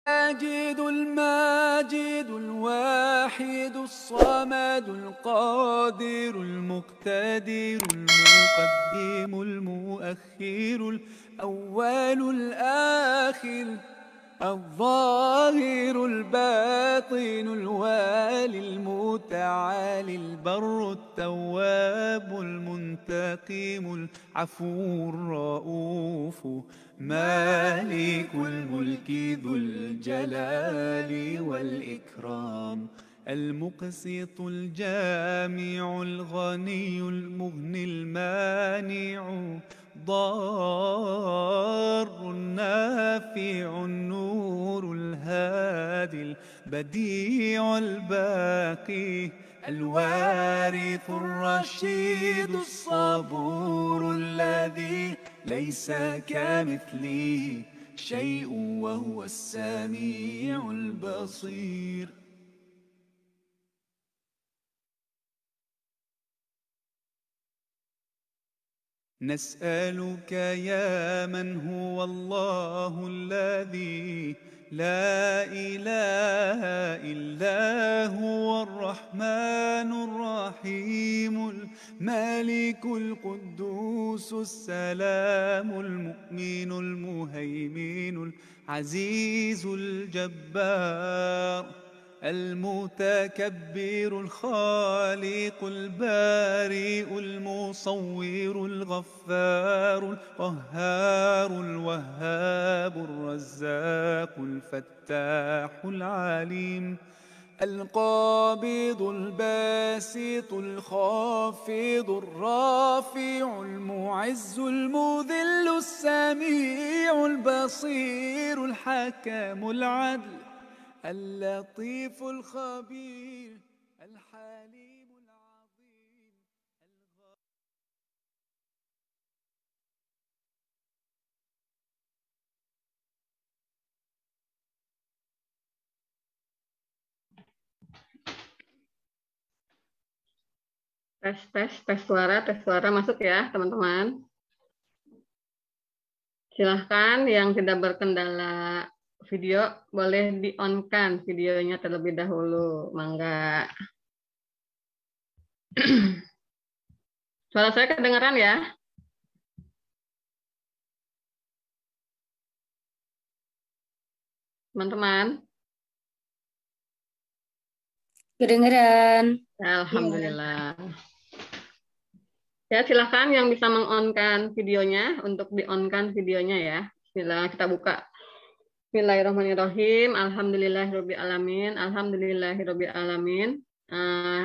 الماجد الماجد الواحد الصمد القادر المقتدر المقدم المؤخر الأول الآخر الظاهر الباطن الوالي المتعالي البر التواب المنتقم العفو الرؤوف مالك الملك ذو الجلال والإكرام المقسط الجامع الغني المغني المانع ضار النافع النور الهادي البديع الباقي الوارث الرشيد الصبور الذي ليس كمثله شيء وهو السميع البصير. نسألك يا من هو الله الذي لا إله إلا هو الرحمن الرحيم الملك القدوس السلام المؤمن المهيمن العزيز الجبار المتكبر الخالق البارئ المصور الغفار القهار الوهاب الرزاق الفتاح العليم القابض الباسط الخافض الرافع المعز المذل السميع البصير الحكم العدل اللطيف الخبير الحليم العظيم. Tes suara masuk ya teman-teman. Silahkan yang tidak berkendala video boleh di-on-kan videonya terlebih dahulu, mangga. Suara saya kedengaran ya? Teman-teman? Kedengeran. Alhamdulillah. Ya, silahkan yang bisa meng-on-kan videonya untuk di-on-kan videonya ya. Bismillah, kita buka. Bismillahirrahmanirrahim. Alhamdulillahirrabbilalamin. Alhamdulillahirrabbilalamin.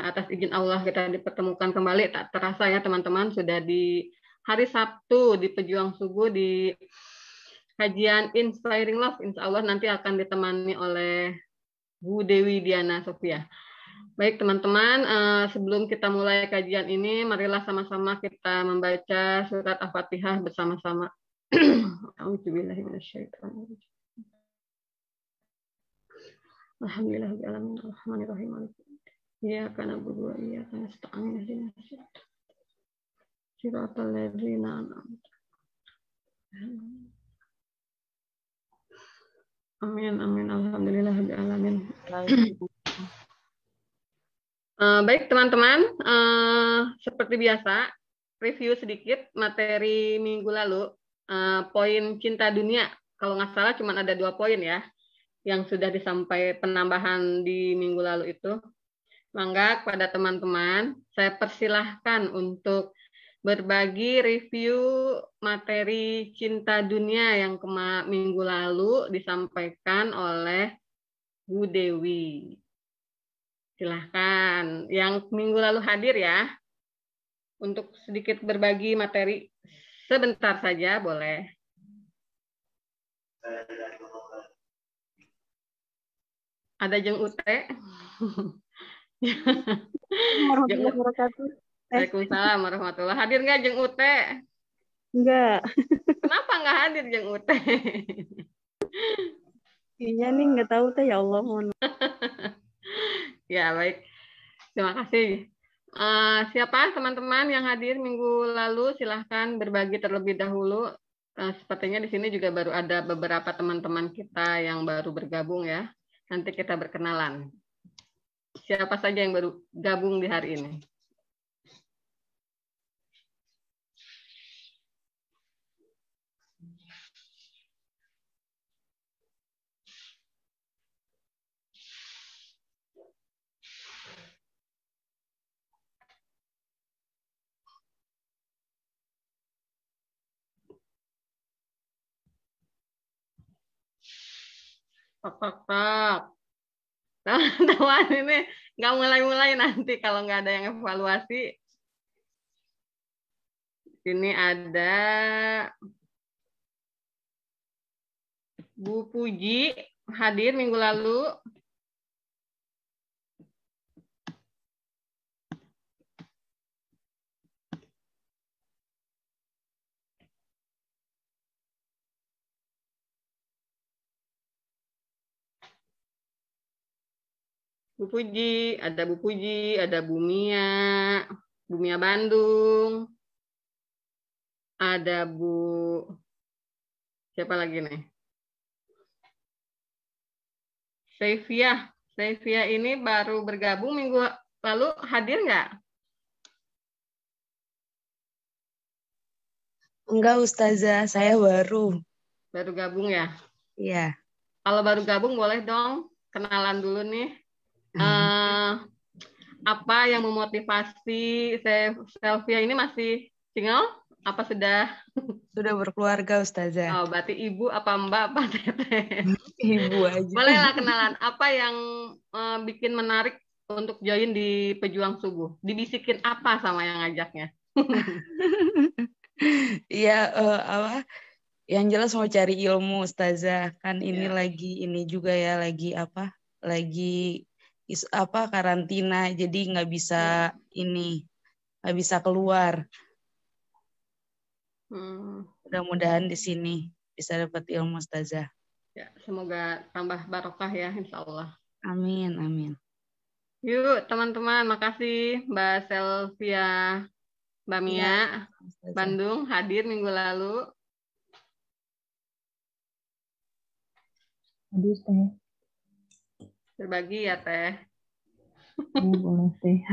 Atas izin Allah kita dipertemukan kembali. Tak terasa ya teman-teman, sudah di hari Sabtu di Pejuang Subuh di kajian Inspiring Love. Insya Allah nanti akan ditemani oleh Bu Dewi Diana Sofia. Baik teman-teman, sebelum kita mulai kajian ini, marilah sama-sama kita membaca surat Al-Fatihah bersama-sama. A'udzubillahiminasyaitonirrajim. Alhamdulillahirrahmanirrahim. Alhamdulillahirrahmanirrahim. Iyyaka na'budu wa iyyaka nasta'in. Ihdinas siratal ladzina an'amta 'alaihim. Amin amin alhamdulillahirabbil alamin. Baik teman-teman, seperti biasa review sedikit materi minggu lalu, poin cinta dunia. Kalau nggak salah cuma ada 2 poin ya yang sudah disampaikan penambahan di minggu lalu itu. Mangga kepada teman-teman saya persilahkan untuk berbagi review materi cinta dunia yang minggu lalu disampaikan oleh Bu Dewi. Silahkan yang minggu lalu hadir ya untuk sedikit berbagi materi sebentar saja boleh. Ada Jeng Ute. Warahmatullahi wabarakatuh. Waalaikumsalam warahmatullahi. Hadir nggak Jeng Ute? Enggak. Kenapa nggak hadir Jeng Ute? Iya nih nggak tahu teh, ya Allah mohon. Ya baik, terima kasih. Siapa teman-teman yang hadir minggu lalu silahkan berbagi terlebih dahulu Sepertinya di sini juga baru ada beberapa teman-teman kita yang baru bergabung ya. Nanti kita berkenalan. Siapa saja yang baru gabung di hari ini? Tok, tok, tok. Teman-teman ini nggak mulai-mulai nanti kalau nggak ada yang evaluasi. Sini ada Bu Puji hadir minggu lalu. Bu Puji, ada Bu Puji, ada Bu Mia Bandung, ada Bu, siapa lagi nih? Sevia ini baru bergabung minggu lalu, hadir nggak? Enggak, Ustazah, saya baru. Baru gabung ya? Iya. Kalau baru gabung boleh dong kenalan dulu nih. Apa yang memotivasi Selvia ini masih single? Apa sudah? Sudah berkeluarga, Ustazah. Oh, berarti ibu apa mbak apa teteh? Ibu aja. Bolehlah kenalan. Apa yang bikin menarik untuk join di Pejuang Subuh? Dibisikin apa sama yang ngajaknya? Iya, apa? Yang jelas mau cari ilmu, Ustazah. Kan ini Ya. lagi ini juga ya, lagi apa? Lagi karantina, jadi nggak bisa nggak bisa keluar. Mudah-mudahan di sini bisa dapat ilmu, Ustazah. Ya, semoga tambah barokah ya, insya Allah. Amin, amin. Yuk, teman-teman, makasih Mbak Selvia, Mbak Mia, Ya, Bandung hadir minggu lalu. Aduh, Teh. Berbagi ya, Teh. Boleh, Teh.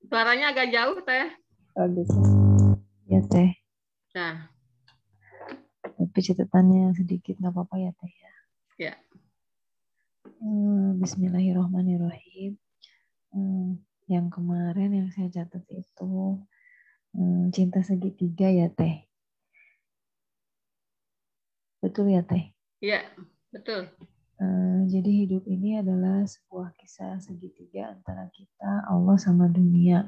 Suaranya agak jauh, Teh. Bagus. Ya, Teh. Nah. Tapi catatannya sedikit, nggak apa-apa ya, Teh. Ya. Bismillahirrahmanirrahim. Yang kemarin yang saya catat itu cinta segitiga ya, Teh. Betul ya, Teh? Iya, betul. Jadi hidup ini adalah sebuah kisah segitiga antara kita, Allah, sama dunia.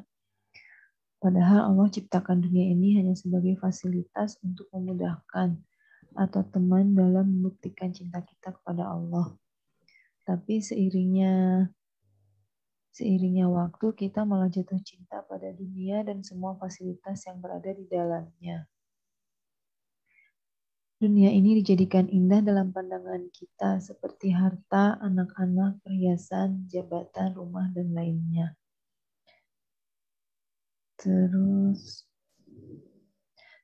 Padahal Allah ciptakan dunia ini hanya sebagai fasilitas untuk memudahkan atau teman dalam membuktikan cinta kita kepada Allah. Tapi seiringnya waktu kita malah jatuh cinta pada dunia dan semua fasilitas yang berada di dalamnya. Dunia ini dijadikan indah dalam pandangan kita seperti harta, anak-anak, perhiasan, jabatan, rumah, dan lainnya. Terus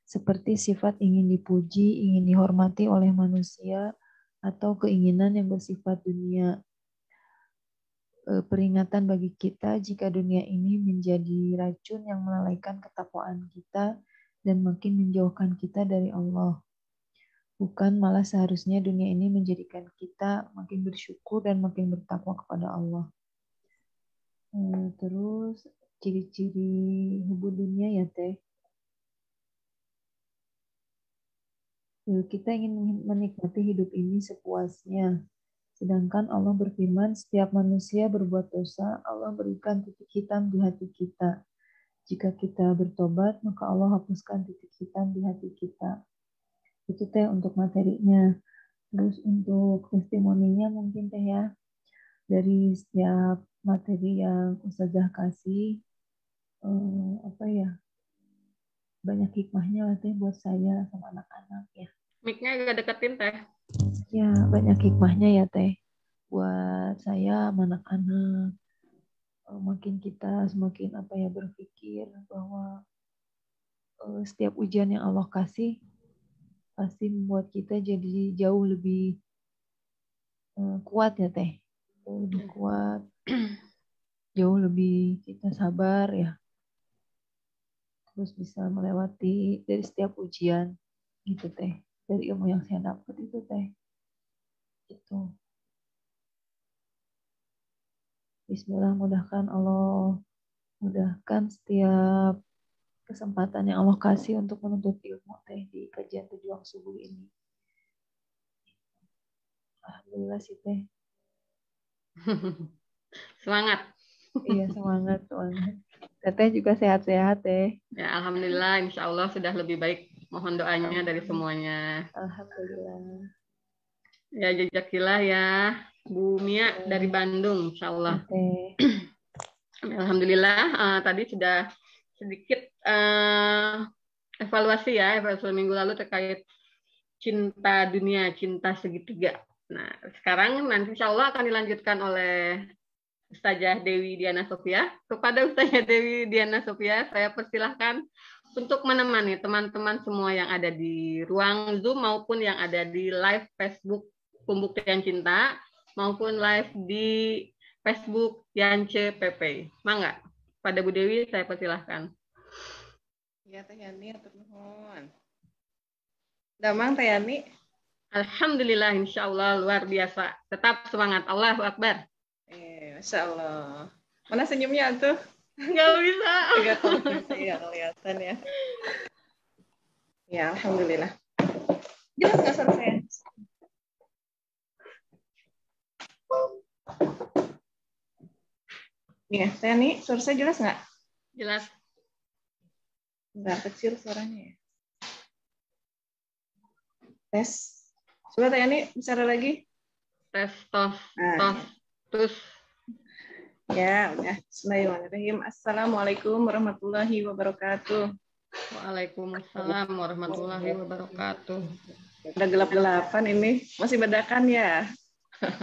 seperti sifat ingin dipuji, ingin dihormati oleh manusia, atau keinginan yang bersifat dunia. Peringatan bagi kita jika dunia ini menjadi racun yang melalaikan ketakwaan kita dan makin menjauhkan kita dari Allah. Bukan, malah seharusnya dunia ini menjadikan kita makin bersyukur dan makin bertakwa kepada Allah. Terus ciri-ciri hubud dunia ya, Teh. Kita ingin menikmati hidup ini sepuasnya. Sedangkan Allah berfirman, setiap manusia berbuat dosa, Allah berikan titik hitam di hati kita. Jika kita bertobat, maka Allah hapuskan titik hitam di hati kita. Itu Teh untuk materinya. Terus untuk testimoninya mungkin Teh ya, dari setiap materi yang Ustazah kasih, banyak hikmahnya lah Teh buat saya sama anak-anak ya. Mic-nya agak deketin Teh. Ya, banyak hikmahnya ya Teh buat saya sama anak-anak. Makin kita semakin berpikir bahwa setiap ujian yang Allah kasih pasti membuat kita jadi jauh lebih kuat ya Teh. Lebih kuat, jauh lebih kita sabar ya. Terus bisa melewati dari setiap ujian gitu Teh. Dari ilmu yang saya dapat itu Teh. Gitu. Bismillah, mudahkan Allah, mudahkan setiap kesempatan yang Allah kasih untuk menuntut ilmu Teh di kajian Pejuang Subuh ini. Alhamdulillah sih Teh. Semangat. Iya, semangat. Teteh juga sehat-sehat Teh. Ya, alhamdulillah, insya Allah sudah lebih baik. Mohon doanya dari semuanya. Alhamdulillah. Ya, jazakillah ya, Bu Mia dari Bandung, insya Allah. Teh. Alhamdulillah, tadi sudah sedikit evaluasi minggu lalu terkait cinta dunia, cinta segitiga. Nah, sekarang nanti insya Allah akan dilanjutkan oleh Ustazah Dewi Diana Sofia. Kepada Ustazah Dewi Diana Sofia, saya persilahkan untuk menemani teman-teman semua yang ada di ruang Zoom maupun yang ada di live Facebook Pembuktian Cinta maupun live di Facebook Yance PP. Mangga, pada Bu Dewi saya persilahkan. Ya Teh Yani, atur nuhun. Damang Teh Yani. Alhamdulillah, insya Allah luar biasa. Tetap semangat. Allahu Akbar. Masya Allah. Mana senyumnya tuh? Nggak bisa. Nggak kelihatan ya. Ya, alhamdulillah. Jelas nggak suara saya? Ya, Teh Yani, suara saya jelas nggak? Jelas. Nggak kecil suaranya ya. Tes. Coba Teh Yani bicara lagi. Tes, tos, terus. Ya, udah. Bismillahirrahmanirrahim. Assalamualaikum warahmatullahi wabarakatuh. Waalaikumsalam warahmatullahi wabarakatuh. Udah gelap-gelapan ini. Masih bedakan ya?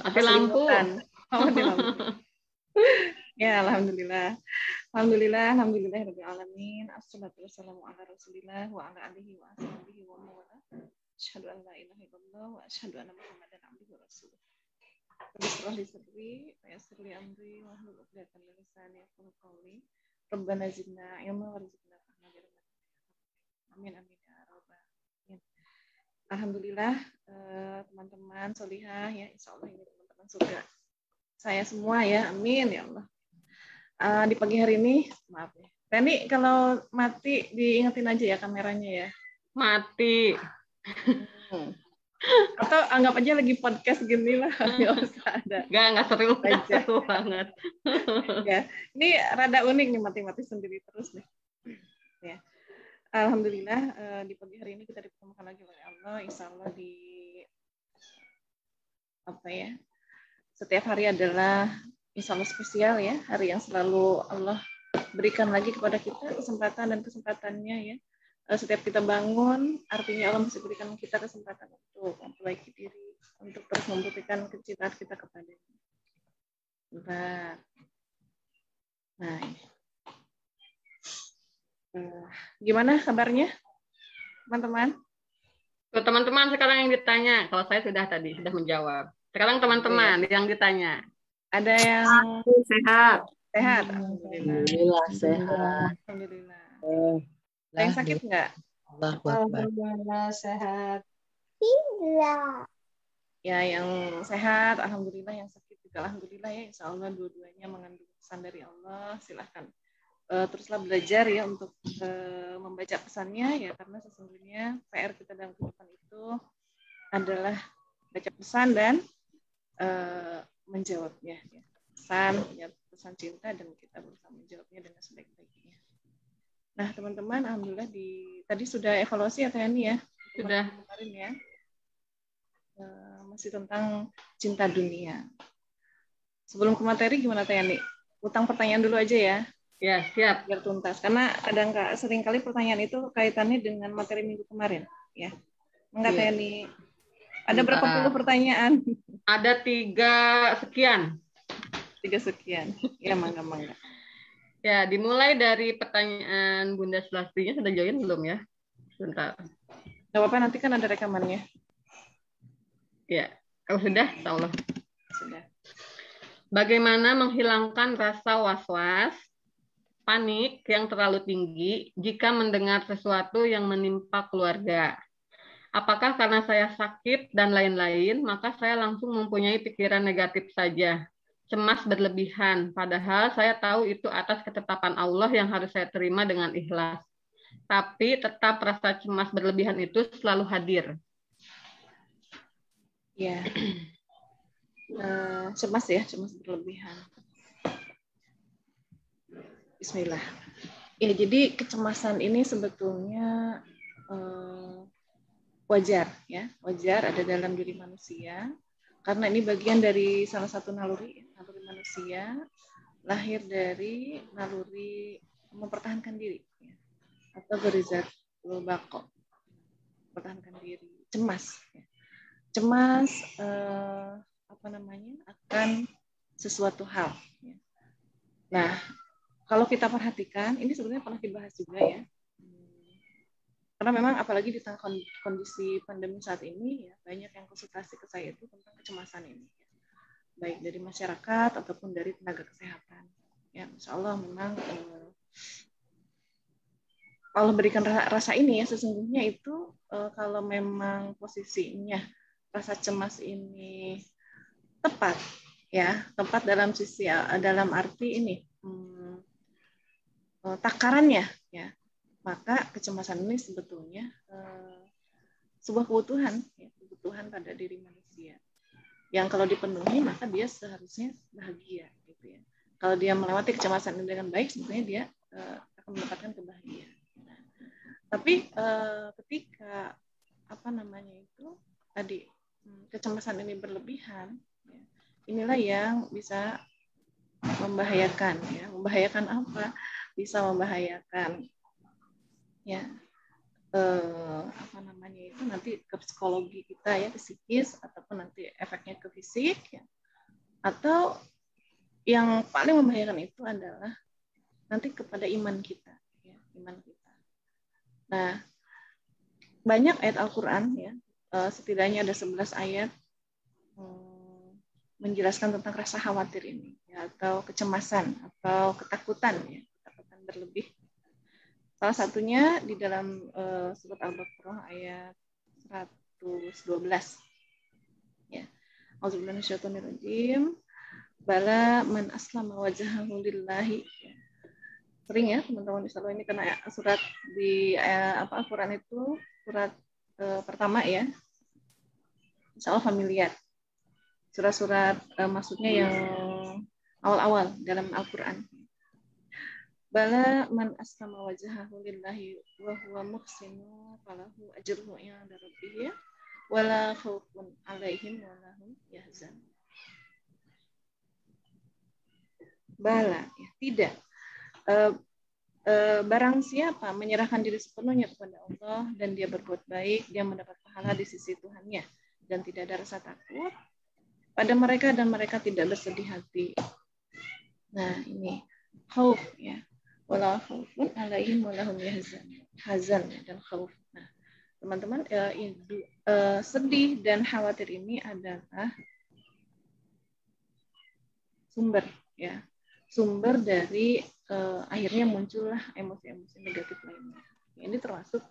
Mati lampu. Oh, mati lampu. Ya, alhamdulillah. Alhamdulillah alamin. Assalatu wassalamu ala Rasulillah wa ala alihi wa ashabihi wa mawala. Asyhadu an la ilaha illallah wa asyhadu anna Muhammadan abduhu wa rasuluh. Bismillah disebri, yassir li amri wa hlul 'uqdatam min lisani yafqahu qawli. Rabbana zidna ilma warzuqna fahma bi rahmatika. Amin amin ya rabbal alamin. Alhamdulillah teman-teman solihah ya, insyaallah ini teman-teman surga. Saya semua ya, amin ya Allah. Di pagi hari ini, maaf ya. Tani kalau mati diingetin aja ya kameranya ya. Mati. Atau anggap aja lagi podcast gini lah, nggak usah ada. Nggak seru banget. Ya, ini rada unik nih mati-mati sendiri terus nih. Ya, alhamdulillah di pagi hari ini kita dipertemukan lagi oleh Allah. Insya Allah di setiap hari adalah insya Allah spesial ya, hari yang selalu Allah berikan lagi kepada kita kesempatan dan kesempatannya ya. Setiap kita bangun, artinya Allah masih berikan kita kesempatan untuk memperbaiki diri, untuk terus membuktikan kecintaan kita kepadanya. Nah, gimana kabarnya, teman-teman? Teman-teman sekarang yang ditanya, kalau saya sudah menjawab. Sekarang teman-teman yang ditanya. Ada yang sehat? Sehat, alhamdulillah sehat. Alhamdulillah. Ada yang sakit nggak? Alhamdulillah sehat. Tidak. Ya, yang sehat, alhamdulillah. Yang sakit juga, alhamdulillah ya. Insya Allah dua-duanya mengandung pesan dari Allah. Silahkan teruslah belajar ya untuk membaca pesannya ya, karena sesungguhnya PR kita dalam kehidupan itu adalah baca pesan dan menjawabnya. Ya. Pesan cinta dan kita berusaha menjawabnya dengan sebaik-baiknya. Nah, teman-teman, alhamdulillah tadi sudah evaluasi ya Teh Yani ya? Sudah. Kemarin ya. Masih tentang cinta dunia. Sebelum ke materi gimana Teh Yani? Utang pertanyaan dulu aja ya. Ya, siap. Biar tuntas. Karena seringkali pertanyaan itu kaitannya dengan materi minggu kemarin. Ya. Enggak Teh Yani? Ada berapa puluh pertanyaan? Ada 3 sekian. 3 sekian. Ya, mangga. Ya, dimulai dari pertanyaan Bunda Selastinya sudah join belum ya? Sebentar. Nggak apa-apa, nanti kan ada rekamannya. Ya, kalau sudah, insya Allah. Sudah. Bagaimana menghilangkan rasa was-was, panik yang terlalu tinggi jika mendengar sesuatu yang menimpa keluarga? Apakah karena saya sakit dan lain-lain, maka saya langsung mempunyai pikiran negatif saja, cemas berlebihan, padahal saya tahu itu atas ketetapan Allah yang harus saya terima dengan ikhlas. Tapi tetap rasa cemas berlebihan itu selalu hadir. Ya. Cemas ya, cemas berlebihan. Bismillah. Ya, jadi kecemasan ini sebetulnya wajar ya, wajar ada dalam diri manusia karena ini bagian dari salah satu naluri manusia, lahir dari naluri mempertahankan diri ya, atau gharizatun baqa, mempertahankan diri, cemas ya. Cemas akan sesuatu hal ya. Nah, kalau kita perhatikan ini sebenarnya pernah dibahas juga ya. Karena memang apalagi di tengah kondisi pandemi saat ini ya, banyak yang konsultasi ke saya itu tentang kecemasan ini ya. Baik dari masyarakat ataupun dari tenaga kesehatan. Ya, insya Allah memang Allah berikan rasa ini ya, sesungguhnya itu kalau memang posisinya rasa cemas ini tepat ya, tepat dalam sisi dalam arti ini takarannya ya, maka kecemasan ini sebetulnya sebuah kebutuhan ya, kebutuhan pada diri manusia yang kalau dipenuhi maka dia seharusnya bahagia gitu ya. Kalau dia melewati kecemasan ini dengan baik sebetulnya dia akan mendapatkan kebahagiaan. Nah, tapi ketika tadi kecemasan ini berlebihan ya, inilah yang bisa membahayakan ya. Membahayakan apa? Bisa membahayakan ya itu nanti ke psikologi kita ya, ke psikis ataupun nanti efeknya ke fisik ya. Atau yang paling membahayakan itu adalah nanti kepada iman kita ya, iman kita. Nah, banyak ayat Al-Qur'an ya, setidaknya ada 11 ayat menjelaskan tentang rasa khawatir ini ya, atau kecemasan atau ketakutan ya, ketakutan berlebih. Salah satunya di dalam surat Al-Baqarah ayat 112. Ya. Auzubillahi minasyaitonirrajim. Bala man aslama wajhahu lillahi. Ya. Sering ya teman-teman insyaallah ini kena surat di Al-Qur'an itu surat pertama ya. Insyaallah familiar. Surat-surat maksudnya yang awal-awal dalam Al-Qur'an. Bala man aslama wajhahu lillahi wa huwa muhsinu falahu ajruhu 'inda rabbih wala khaufun 'alaihim wala hum yahzanun. Bala ya, tidak. Barang siapa menyerahkan diri sepenuhnya kepada Allah dan dia berbuat baik, dia mendapat pahala di sisi Tuhannya dan tidak ada rasa takut pada mereka dan mereka tidak bersedih hati. Nah, ini khauf ya. Wala khaufun 'alaihim wala hum yahzanun. Hazan dan khauf. Nah, teman-teman, sedih dan khawatir ini adalah sumber ya. Sumber dari akhirnya muncullah emosi-emosi negatif lainnya. Ini termasuk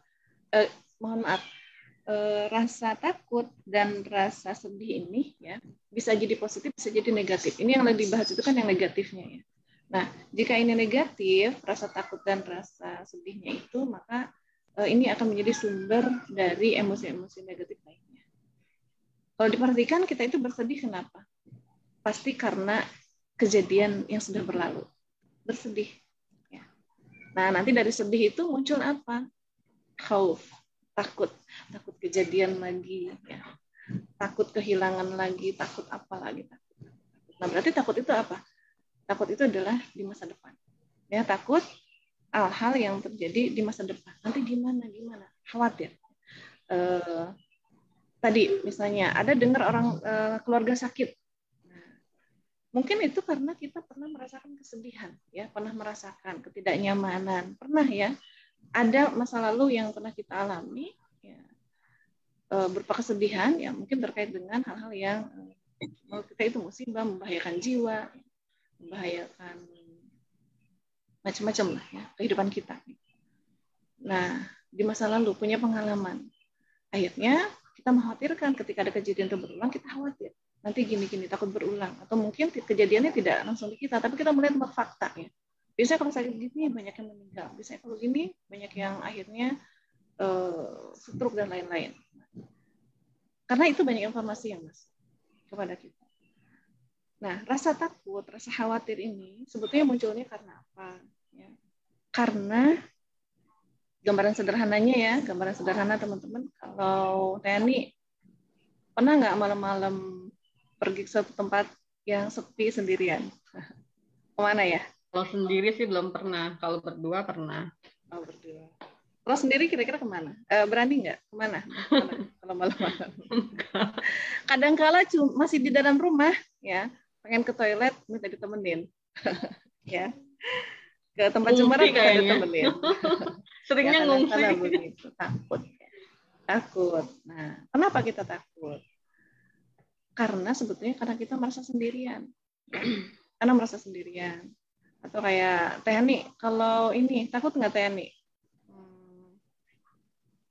rasa takut dan rasa sedih ini ya bisa jadi positif, bisa jadi negatif. Ini yang dibahas itu kan yang negatifnya ya. Nah, jika ini negatif, rasa takut dan rasa sedihnya itu, maka ini akan menjadi sumber dari emosi-emosi negatif lainnya. Kalau diperhatikan, kita itu bersedih kenapa? Pasti karena kejadian yang sudah berlalu. Bersedih. Ya. Nah, nanti dari sedih itu muncul apa? Khauf, takut. Takut kejadian lagi. Ya. Takut kehilangan lagi, takut apa lagi. Takut. Nah, berarti takut itu apa? Takut itu adalah di masa depan. Ya, takut hal-hal yang terjadi di masa depan. Nanti gimana? Khawatir. Tadi misalnya ada dengar orang keluarga sakit. Nah, mungkin itu karena kita pernah merasakan kesedihan, ya, pernah merasakan ketidaknyamanan, pernah ya. Ada masa lalu yang pernah kita alami, ya. berupa kesedihan ya mungkin terkait dengan hal-hal yang menurut kita itu musibah, membahayakan jiwa, membahayakan macam-macam lah ya kehidupan kita. Nah, di masa lalu punya pengalaman. Akhirnya kita mengkhawatirkan ketika ada kejadian itu berulang, kita khawatir. Nanti gini-gini, takut berulang. Atau mungkin kejadiannya tidak langsung di kita, tapi kita melihat fakta ya. Biasanya kalau sakit gini banyak yang meninggal. Biasanya kalau gini banyak yang akhirnya stroke dan lain-lain. Karena itu banyak informasi yang masuk kepada kita. Nah, rasa takut, rasa khawatir ini sebetulnya munculnya karena apa? Ya. Karena gambaran sederhananya ya, gambaran sederhana teman-teman. Kalau Tani pernah nggak malam-malam pergi ke suatu tempat yang sepi sendirian? Kemana ya? Kalau sendiri sih belum pernah. Kalau berdua pernah. Oh, berdua. Kalau sendiri kira-kira kemana? Berani nggak? Kemana? Kalau malam-malam? Kadang-kala masih di dalam rumah, ya, pengen ke toilet minta ditemenin, ya, ke tempat cemara minta ditemenin. Seringnya ya, ngungsi. Begitu, takut. Nah, kenapa kita takut? Karena sebetulnya karena kita merasa sendirian, karena merasa sendirian. Atau kayak Teh Ani, kalau ini takut nggak Teh Ani?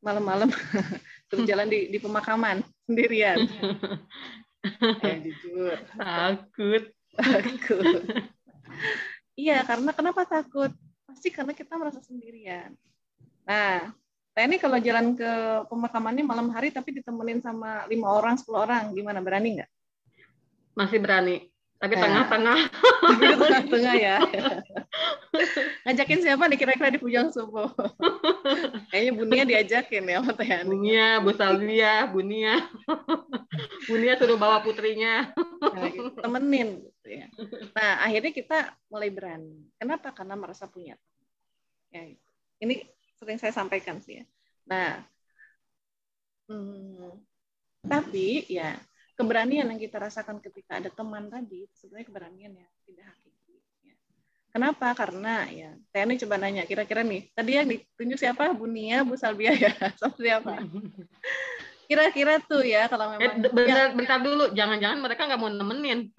Malam-malam berjalan di pemakaman sendirian. Jujur. Takut. Iya, karena kenapa takut? Pasti karena kita merasa sendirian. Nah, ini kalau jalan ke pemakamannya malam hari tapi ditemenin sama 5 orang, 10 orang, gimana? Berani nggak? Masih berani. Tapi tengah-tengah. Tapi tengah-tengah ya. Ngajakin siapa nih kira-kira di Pujang Subuh? Kayaknya Bunia diajakin ya sama Teh Ani. Bunia, Bu Salvia, Bunia. Bunia suruh bawa putrinya. Nah, gitu. Temenin gitu ya. Nah, akhirnya kita mulai berani. Kenapa? Karena merasa punya. Ya, ini sering saya sampaikan sih ya. Nah, tapi ya keberanian yang kita rasakan ketika ada teman tadi sebenarnya keberanian yang tidak hakiki. Ya. Kenapa? Karena ya, saya nih coba nanya, kira-kira nih, tadi yang ditunjuk siapa? Bunia, Bu Salvia ya? Seperti apa? Kira-kira tuh ya, kalau memang... Bentar dulu, jangan-jangan mereka nggak mau nemenin.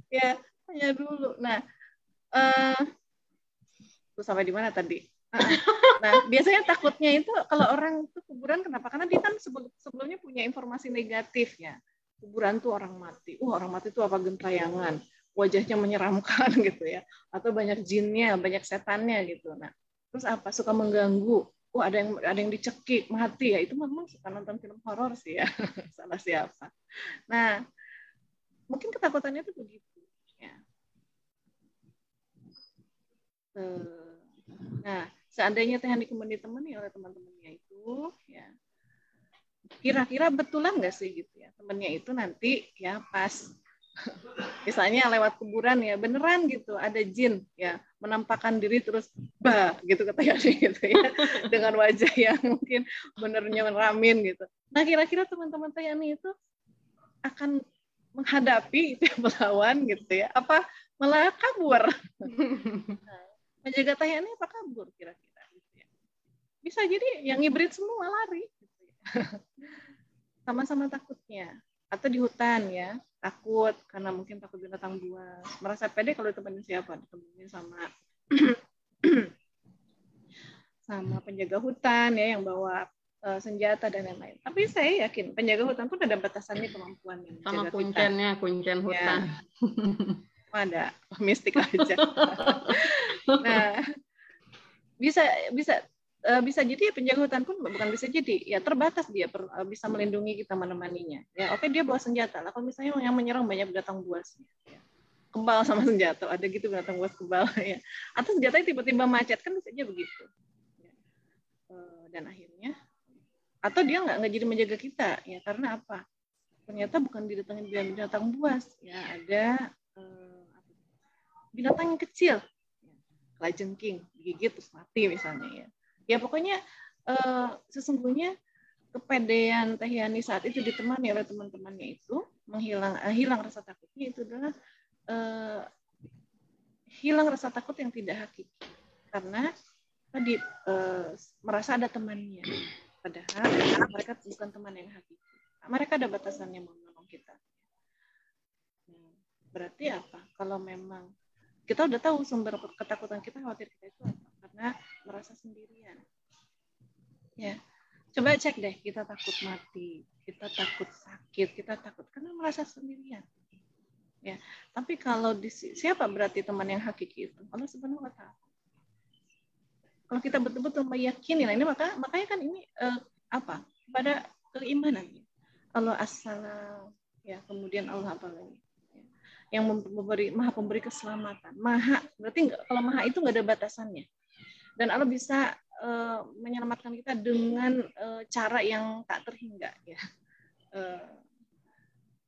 Ya, tanya dulu. Nah, tuh sampai di mana tadi? Nah, biasanya takutnya itu kalau orang itu kuburan kenapa? Karena dia kan sebelumnya punya informasi negatif ya. Kuburan tuh orang mati. Orang mati itu apa gentayangan, wajahnya menyeramkan gitu ya. Atau banyak jinnya, banyak setannya gitu. Nah, terus apa? Suka mengganggu. Ada yang dicekik, mati ya. Itu memang suka nonton film horor sih ya. Salah siapa. Nah, mungkin ketakutannya itu begitu ya. Nah, seandainya Teh Ani kemudian ditemani oleh teman-temannya itu, ya kira-kira betulan nggak sih gitu ya temannya itu nanti ya pas misalnya lewat kuburan ya beneran gitu ada jin ya menampakkan diri terus gitu kata Teh gitu ya dengan wajah yang mungkin benernya meramin gitu. Nah kira-kira teman-teman Teh Ani itu akan menghadapi itu melawan gitu ya apa malah kabur? Menjaga Teh Ani apa kabur kira-kira gitu ya. Bisa jadi yang hibrid semua lari gitu ya. Sama-sama takutnya. Atau di hutan ya, takut karena mungkin takut binatang buas. Merasa pede kalau ditemenin siapa? Ditemenin sama sama penjaga hutan ya yang bawa senjata dan lain-lain. Tapi saya yakin penjaga hutan pun ada batasannya kemampuannya. Sama kuncen hutan. Ya. Ada mistik aja. Nah, bisa jadi ya penjaga hutan pun bukan bisa jadi ya terbatas dia bisa melindungi kita menemaninya. Ya, oke dia bawa senjata. Lah kalau misalnya yang menyerang banyak binatang buas, ya. Kebal sama senjata, ada gitu binatang buas kebal ya. Atau senjatanya tiba-tiba macet kan bisa aja begitu. Ya. Dan akhirnya atau dia nggak jadi menjaga kita ya karena apa? Ternyata bukan didatangin binatang buas ya ada binatang yang kecil, kalajengking, digigit terus mati misalnya ya. Ya pokoknya sesungguhnya kepedean Teh Yani saat itu ditemani oleh teman-temannya itu hilang rasa takutnya itu adalah hilang rasa takut yang tidak hakiki karena tadi merasa ada temannya, padahal mereka bukan teman yang hakiki. Mereka ada batasannya menolong kita. Berarti apa? Kalau memang kita udah tahu sumber ketakutan kita, khawatir kita itu apa? Karena merasa sendirian. Ya, coba cek deh, kita takut mati, kita takut sakit, kita takut karena merasa sendirian. Ya, tapi kalau siapa berarti teman yang hakiki itu? Allah Subhanahu wa Ta'ala. Kalau kita betul-betul meyakini, nah ini makanya kan ini apa? Pada keimanan. Allah as-salam, ya, kemudian Allah apa lagi? Yang maha pemberi keselamatan. Maha, berarti kalau maha itu nggak ada batasannya. Dan Allah bisa menyelamatkan kita dengan cara yang tak terhingga, ya.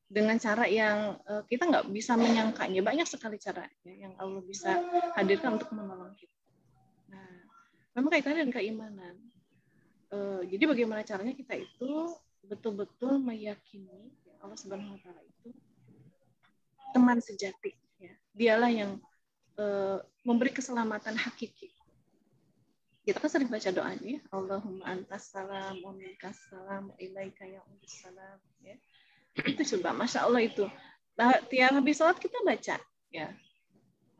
Dengan cara yang kita nggak bisa menyangkanya. Banyak sekali cara ya, yang Allah bisa hadirkan untuk menolong kita. Nah, memang kaitannya dengan keimanan. Jadi bagaimana caranya kita itu betul-betul meyakini Allah Subhanahu wa Ta'ala itu teman sejati. Ya. Dialah yang memberi keselamatan hakiki. Kita kan sering baca doanya, Allahumma antas salam, wa minkas salam, wa ilaika ya'udus salam. Ya. Itu coba, Masya Allah itu. Tiap habis sholat kita baca. Ya.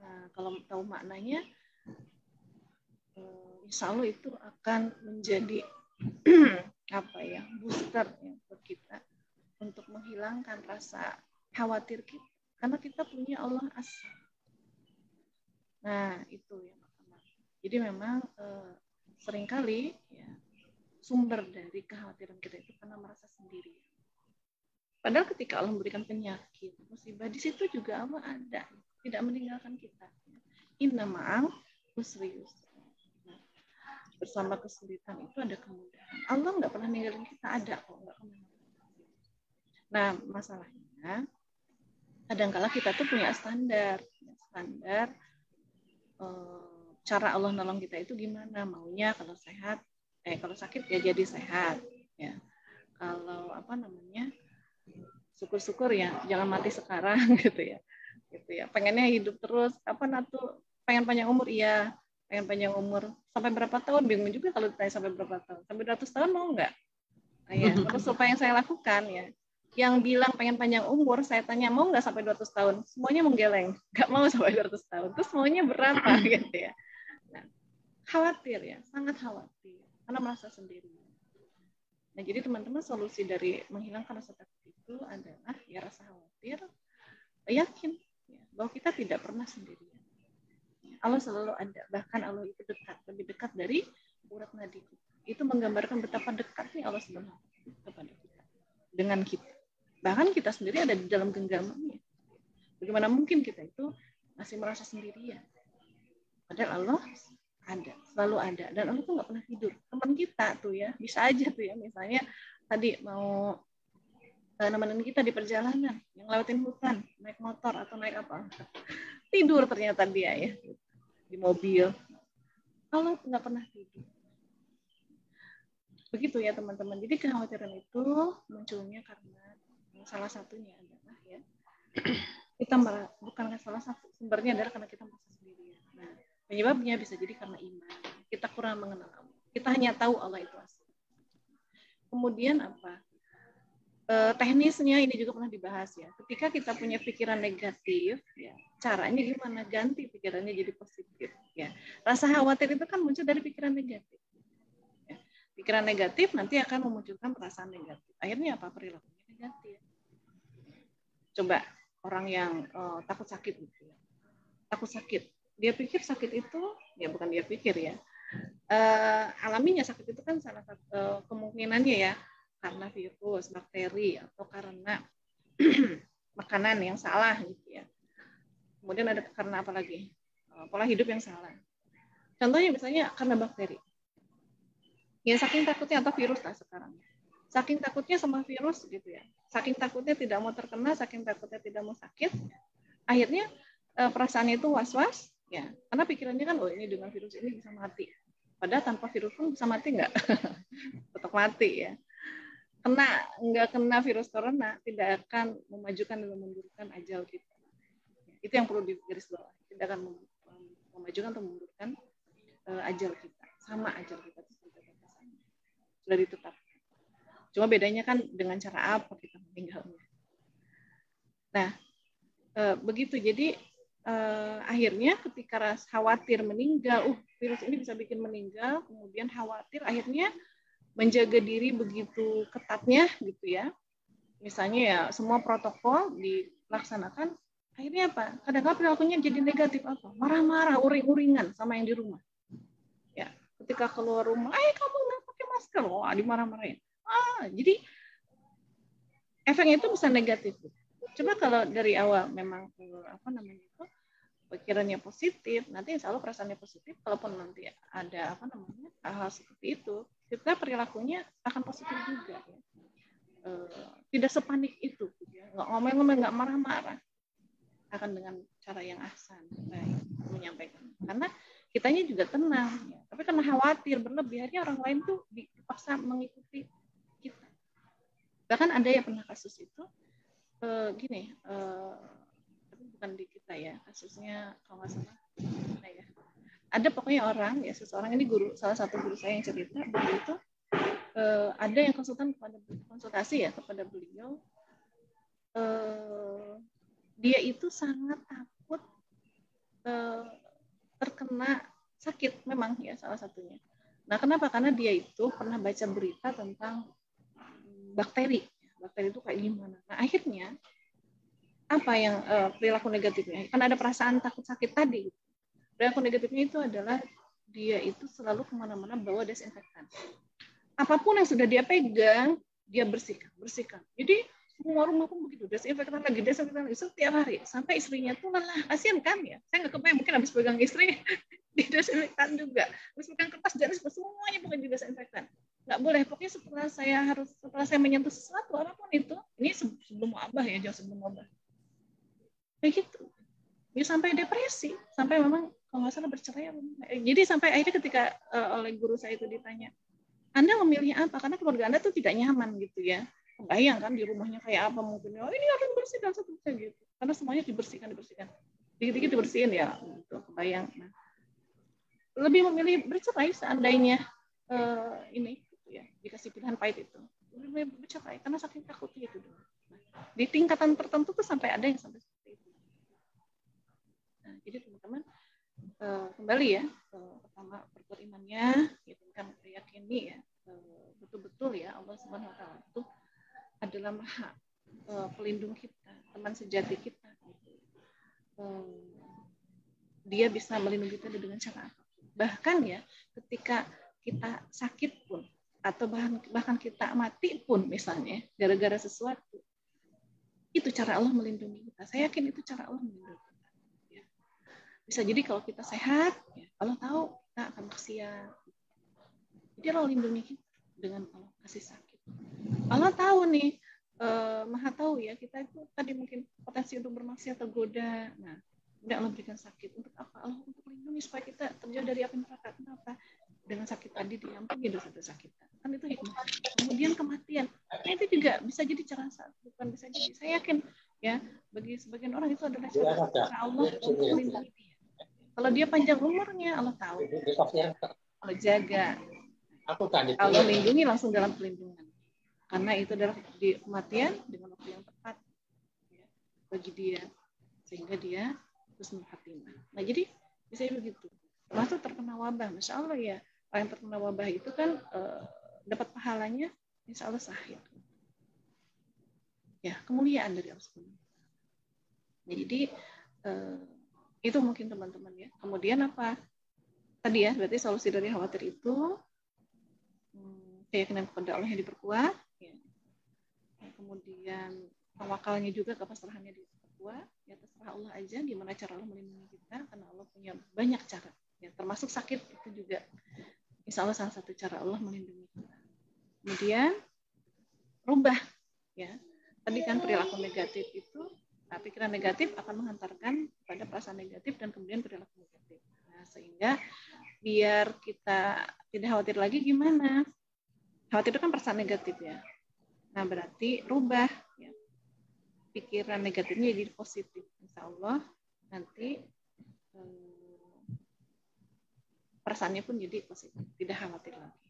Nah, kalau tahu maknanya, insya Allah itu akan menjadi apa ya, booster ya, buat kita untuk menghilangkan rasa khawatir kita. Karena kita punya Allah As. Nah, itu yang pertama. Jadi memang seringkali ya, sumber dari kekhawatiran kita itu karena merasa sendiri. Padahal ketika Allah memberikan penyakit, musibah, di situ juga Allah ada, tidak meninggalkan kita. Inna ma'al usri yusra. Bersama kesulitan itu ada kemudahan. Allah nggak pernah ninggalin kita, ada kok, nggak kemana-mana. Nah, masalahnya kadang-kala kita tuh punya standar cara Allah nolong kita itu gimana, maunya kalau sehat, kalau sakit ya jadi sehat, ya. Kalau apa namanya, syukur-syukur ya jangan mati sekarang gitu ya. Pengennya hidup terus, apa tuh pengen panjang umur, iya pengen panjang umur sampai berapa tahun, bingung juga kalau ditanya sampai berapa tahun, sampai 200 tahun mau nggak? Nah, ya, terus apa yang saya lakukan ya, yang bilang pengen panjang umur, saya tanya mau nggak sampai 200 tahun, semuanya menggeleng, nggak mau sampai 200 tahun, terus maunya berapa gitu ya. Nah, khawatir ya, sangat khawatir karena merasa sendiri. Nah, jadi teman-teman, solusi dari menghilangkan rasa takut itu adalah ya rasa khawatir, yakin ya, bahwa kita tidak pernah sendirian. Allah selalu ada, bahkan Allah itu dekat, lebih dekat dari urat nadi kita. Itu menggambarkan betapa dekatnya Allah Subhanahu kepada kita, dengan kita. Bahkan kita sendiri ada di dalam genggamannya. Bagaimana mungkin kita itu masih merasa sendirian? Padahal Allah ada, selalu ada, dan Allah tuh nggak pernah tidur. Teman kita tuh ya, bisa aja tuh ya, misalnya tadi mau nemenin kita di perjalanan, yang lewatin hutan, naik motor atau naik apa, tidur ternyata dia ya di mobil. Allah nggak pernah tidur. Begitu ya teman-teman. Jadi kekhawatiran itu munculnya karena salah satunya adalah ya kita bukan salah satu sumbernya adalah karena kita merasa sendirian. Nah, penyebabnya bisa jadi karena iman. Kita kurang mengenal Allah. Kita hanya tahu Allah itu asli. Kemudian apa? Teknisnya ini juga pernah dibahas ya. Ketika kita punya pikiran negatif, ya, caranya gimana? Ganti pikirannya jadi positif. Ya, rasa khawatir itu kan muncul dari pikiran negatif. Ya, pikiran negatif nanti akan memunculkan perasaan negatif. Akhirnya apa? Perilakunya negatif. Coba orang yang takut sakit gitu ya. Takut sakit. Dia pikir sakit itu, ya bukan dia pikir ya. Alaminya sakit itu kan salah satu kemungkinannya ya, karena virus, bakteri, atau karena makanan yang salah gitu ya. Kemudian ada karena apa lagi? Pola hidup yang salah. Contohnya misalnya karena bakteri. Ya saking takutnya, atau virus lah sekarang. Saking takutnya sama virus gitu ya. Saking takutnya tidak mau terkena, saking takutnya tidak mau sakit. Akhirnya perasaannya itu was-was ya. Karena pikirannya kan, oh ini dengan virus ini bisa mati. Padahal tanpa virus pun bisa mati nggak? Tetap mati ya. Nggak kena virus corona tidak akan memajukan dan memundurkan ajal kita. Itu yang perlu digarisbawahi. Tidak akan memajukan atau memundurkan ajal kita. bedanya kan dengan cara apa kita meninggalnya. Nah, begitu. Jadi akhirnya ketika khawatir meninggal, virus ini bisa bikin meninggal, kemudian khawatir, akhirnya menjaga diri begitu ketatnya gitu ya. Misalnya ya semua protokol dilaksanakan, akhirnya apa? Kadang-kadang perilakunya jadi negatif apa? Marah-marah, uring-uringan sama yang di rumah. Ya, ketika keluar rumah, kamu nggak pakai masker, wah dimarah-marahin. Jadi efeknya itu bisa negatif. Coba kalau dari awal memang pikirannya positif, nanti insya Allah perasaannya positif. Kalaupun nanti ada hal-hal seperti itu, kita perilakunya akan positif juga. Ya. Tidak sepanik itu, ya. Nggak ngomel-ngomel, nggak marah-marah, akan dengan cara yang ahsan, baik menyampaikan. Karena kitanya juga tenang, ya. Tapi karena khawatir berlebih, akhirnya orang lain tuh dipaksa mengikuti kita. Bahkan ada yang pernah kasus itu gini. Tapi bukan di kita ya, kasusnya kalau nggak salah ya. Ada pokoknya orang ya, seseorang ini salah satu guru saya yang cerita begitu, ada yang konsultasi ya kepada beliau, dia itu sangat takut terkena sakit memang ya, salah satunya. Nah, kenapa? Karena dia itu pernah baca berita tentang bakteri itu kayak gimana. Nah, akhirnya apa yang perilaku negatifnya? Kan ada perasaan takut sakit tadi. Perilaku negatifnya itu adalah dia itu selalu kemana-mana bawa desinfektan. Apapun yang sudah dia pegang, dia bersihkan. Jadi semua rumah pun begitu, desinfektan lagi setiap hari. Sampai istrinya tuh lelah, kasihan kan ya. Saya nggak kebayang, mungkin habis pegang istri di desinfektan juga. Habis pegang kertas dan semuanya bukan juga desinfektan. Nggak boleh, pokoknya setelah saya menyentuh sesuatu apapun itu, ini sebelum wabah ya, jauh sebelum wabah. Begitu. Ya, sampai depresi, sampai memang kalau nggak salah bercerai. Jadi sampai akhirnya ketika oleh guru saya itu ditanya, Anda memilih apa? Karena keluarga Anda tuh tidak nyaman gitu ya. Kebayang kan di rumahnya kayak apa mungkin. Oh, ini harus bersihkan seterusnya gitu. Karena semuanya dibersihkan. Dikit-dikit dibersihin ya. Gitu. Kebayang. Nah, lebih memilih bercerai seandainya ini gitu ya, dikasih pilihan pahit itu. Lebih bercerai karena saking takutnya itu. Nah, di tingkatan tertentu tuh sampai ada yang sampai seperti itu. Nah, jadi teman-teman kembali ya, pertama perkuat imannya, yakinkan, meyakini ya, betul-betul ya Allah Subhanahu Wa Taala itu adalah Maha pelindung kita, teman sejati kita. Dia bisa melindungi kita dengan cara apa? Bahkan ya, ketika kita sakit pun, atau bahkan kita mati pun misalnya, gara-gara sesuatu, itu cara Allah melindungi kita. Saya yakin itu cara Allah melindungi kita. Bisa jadi kalau kita sehat, ya, Allah tahu kita akan maksiat. Jadi Allah lindungi kita dengan Allah kasih sakit. Allah tahu nih, Maha tahu ya, kita itu tadi mungkin potensi untuk bermaksiat tergoda. Nah, udah Allah berikan sakit. Untuk apa? Allah untuk melindungi supaya kita terjauh dari api neraka. Kenapa? Dengan sakit tadi diampuni dosa-dosa kita. Kan itu hikmah. Kemudian kematian. Nah, itu juga bisa jadi cara, bukan bisa jadi. Saya yakin ya, bagi sebagian orang itu adalah cara Allah untuk melindungi dia. Kalau dia panjang umurnya, Allah tahu. Allah jaga. Allah lindungi langsung dalam pelindungan. Karena itu adalah di kematian dengan waktu yang tepat ya, bagi dia. Sehingga dia husnul khatimah. Nah, jadi bisa begitu. Termasuk terkena wabah. Masya Allah ya. Orang yang terkena wabah itu kan dapat pahalanya, insya Allah sahih. Ya, kemuliaan dari Allah SWT. Jadi, itu mungkin teman-teman ya. Kemudian apa? Tadi ya, berarti solusi dari khawatir itu keyakinan kepada Allah yang diperkuat. Ya. Kemudian tawakalnya juga, kepasrahannya diperkuat. Ya, terserah Allah aja gimana cara Allah melindungi kita, karena Allah punya banyak cara. Ya, termasuk sakit itu juga. Insya Allah salah satu cara Allah melindungi kita. Kemudian rubah. Ya. Tadi kan perilaku negatif itu, pikiran negatif akan menghantarkan pada perasaan negatif dan kemudian perilaku negatif. Nah, sehingga biar kita tidak khawatir lagi gimana? Khawatir itu kan perasaan negatif ya. Nah, berarti rubah ya. Pikiran negatifnya jadi positif. Insya Allah nanti perasaannya pun jadi positif, tidak khawatir lagi.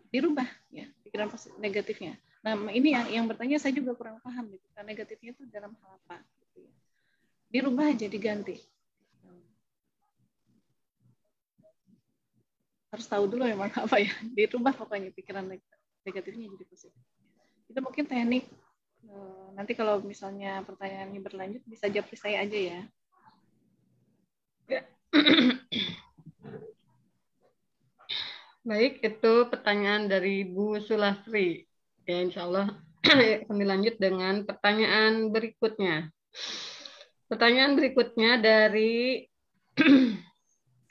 Dirubah ya pikiran negatifnya. Nah, ini yang bertanya saya juga kurang paham gitu. Kan negatifnya itu dalam hal apa? Gitu ya. Dirubah aja, diganti. Harus tahu dulu memang apa ya. Dirubah pokoknya pikiran negatifnya jadi positif. Itu mungkin teknik. Nanti kalau misalnya pertanyaannya berlanjut bisa jawab saya aja ya. Baik, itu pertanyaan dari Bu Sulastri. Ya, insya Allah kami lanjut dengan pertanyaan berikutnya. Pertanyaan berikutnya dari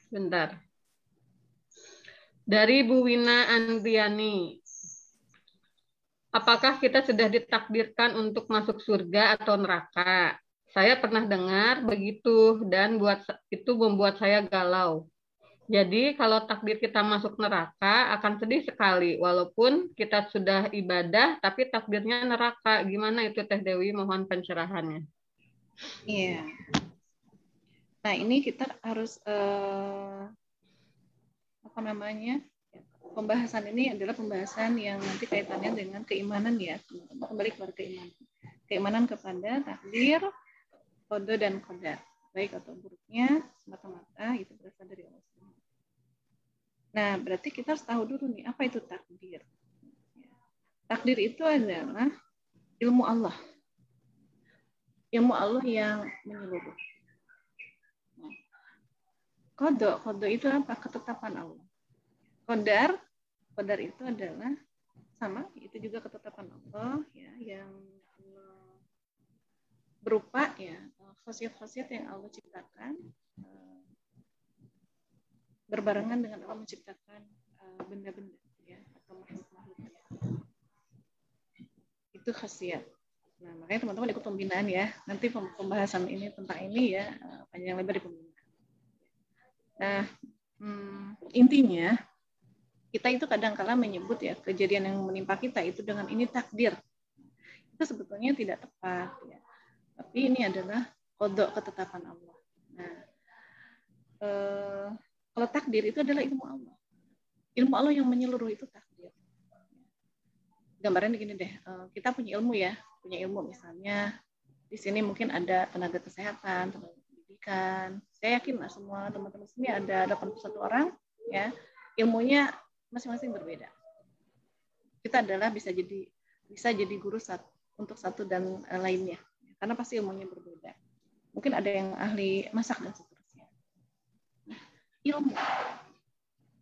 bentar. Dari Bu Wina Andriani. Apakah kita sudah ditakdirkan untuk masuk surga atau neraka? Saya pernah dengar begitu dan itu membuat saya galau. Jadi kalau takdir kita masuk neraka akan sedih sekali walaupun kita sudah ibadah tapi takdirnya neraka. Gimana itu Teh Dewi? Mohon pencerahannya. Iya. Nah, ini kita harus pembahasan ini adalah pembahasan yang nanti kaitannya dengan keimanan ya. Kembali kepada keimanan. Keimanan kepada takdir, qada dan qadar. Baik atau buruknya semata-mata itu berasal dari Allah. Nah, berarti kita harus tahu dulu nih, apa itu takdir? Takdir itu adalah ilmu Allah. Ilmu Allah yang menyeluruh. Qada itu apa? Ketetapan Allah. Qadar itu adalah sama, itu juga ketetapan Allah ya, yang berupa ya khasiat-khasiat yang Allah ciptakan berbarengan dengan Allah menciptakan benda-benda ya atau makhluk-makhluk ya. Itu khasiat. Nah, makanya teman-teman ikut pembinaan ya. Nanti pembahasan ini tentang ini ya panjang lebar di pembinaan. Nah, intinya kita itu kadang-kala menyebut ya kejadian yang menimpa kita itu dengan ini takdir. Itu sebetulnya tidak tepat ya. Tapi ini adalah qada, ketetapan Allah. Nah, kalau takdir itu adalah ilmu Allah. Ilmu Allah yang menyeluruh itu takdir. Gambarannya gini deh, kita punya ilmu ya, punya ilmu misalnya di sini mungkin ada tenaga kesehatan, tenaga pendidikan. Saya yakin lah semua teman-teman sini ada 81 orang ya, ilmunya masing-masing berbeda. Kita adalah bisa jadi guru untuk satu dan lainnya, karena pasti ilmunya berbeda. Mungkin ada yang ahli masak dan seterusnya. Ilmu.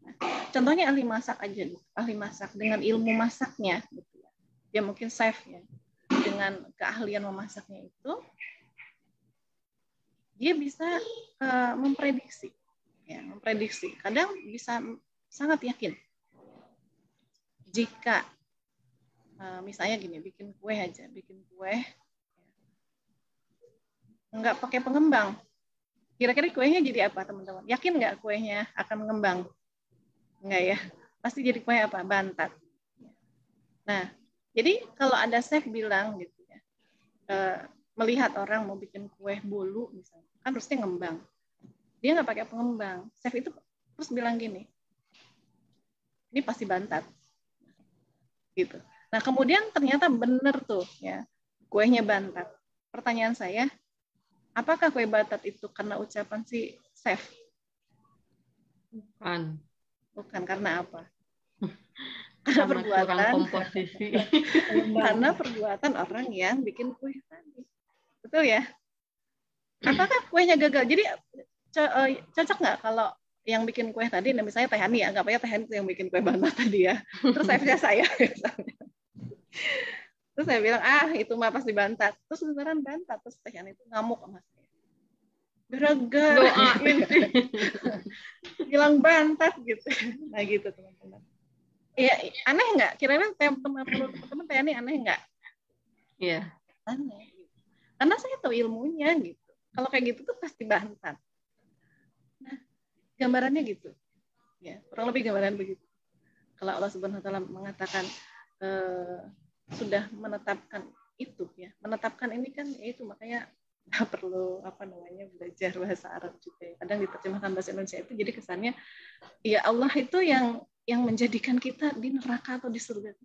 Nah, contohnya ahli masak aja, ahli masak dengan ilmu masaknya, gitu ya. Dia mungkin chef ya, dengan keahlian memasaknya itu, dia bisa memprediksi, ya, memprediksi. Kadang bisa sangat yakin. Jika misalnya gini, bikin kue nggak pakai pengembang. Kira-kira kuenya jadi apa, teman-teman? Yakin nggak kuenya akan mengembang? Enggak ya? Pasti jadi kue apa? Bantat. Nah, jadi kalau ada chef bilang gitu ya, melihat orang mau bikin kue bolu misalnya, kan harusnya ngembang. Dia nggak pakai pengembang. Chef itu terus bilang gini, ini pasti bantat. Gitu. Nah, kemudian ternyata benar tuh ya, kuenya bantat. Pertanyaan saya, apakah kue bantat itu karena ucapan si chef? Bukan, karena apa? Karena perbuatan komposisi. Karena perbuatan orang yang bikin kue tadi. Betul ya? Apakah kuenya gagal? Jadi cocok nggak kalau yang bikin kue tadi, nah misalnya Teh Hani ya, nggak apa-apa Teh Hani yang bikin kue bantat tadi ya. Terus saya terus saya bilang, itu mah pasti bantat. Terus beneran bantat. Terus Teh Hani itu ngamuk sama saya. Gara-gara bilang bantat gitu. Nah gitu teman-teman. Ya, aneh nggak? Kira-kira teman-teman Teh Hani aneh nggak? Iya. Aneh. Karena saya tahu ilmunya gitu. Kalau kayak gitu tuh pasti bantat. Nah, gambarannya gitu. Ya, kurang lebih gambaran begitu. Kalau Allah Subhanahu wa taala mengatakan sudah menetapkan itu ya. Menetapkan ini kan itu makanya perlu belajar bahasa Arab juga ya. Kadang diterjemahkan bahasa Indonesia itu jadi kesannya ya Allah itu yang menjadikan kita di neraka atau di surga.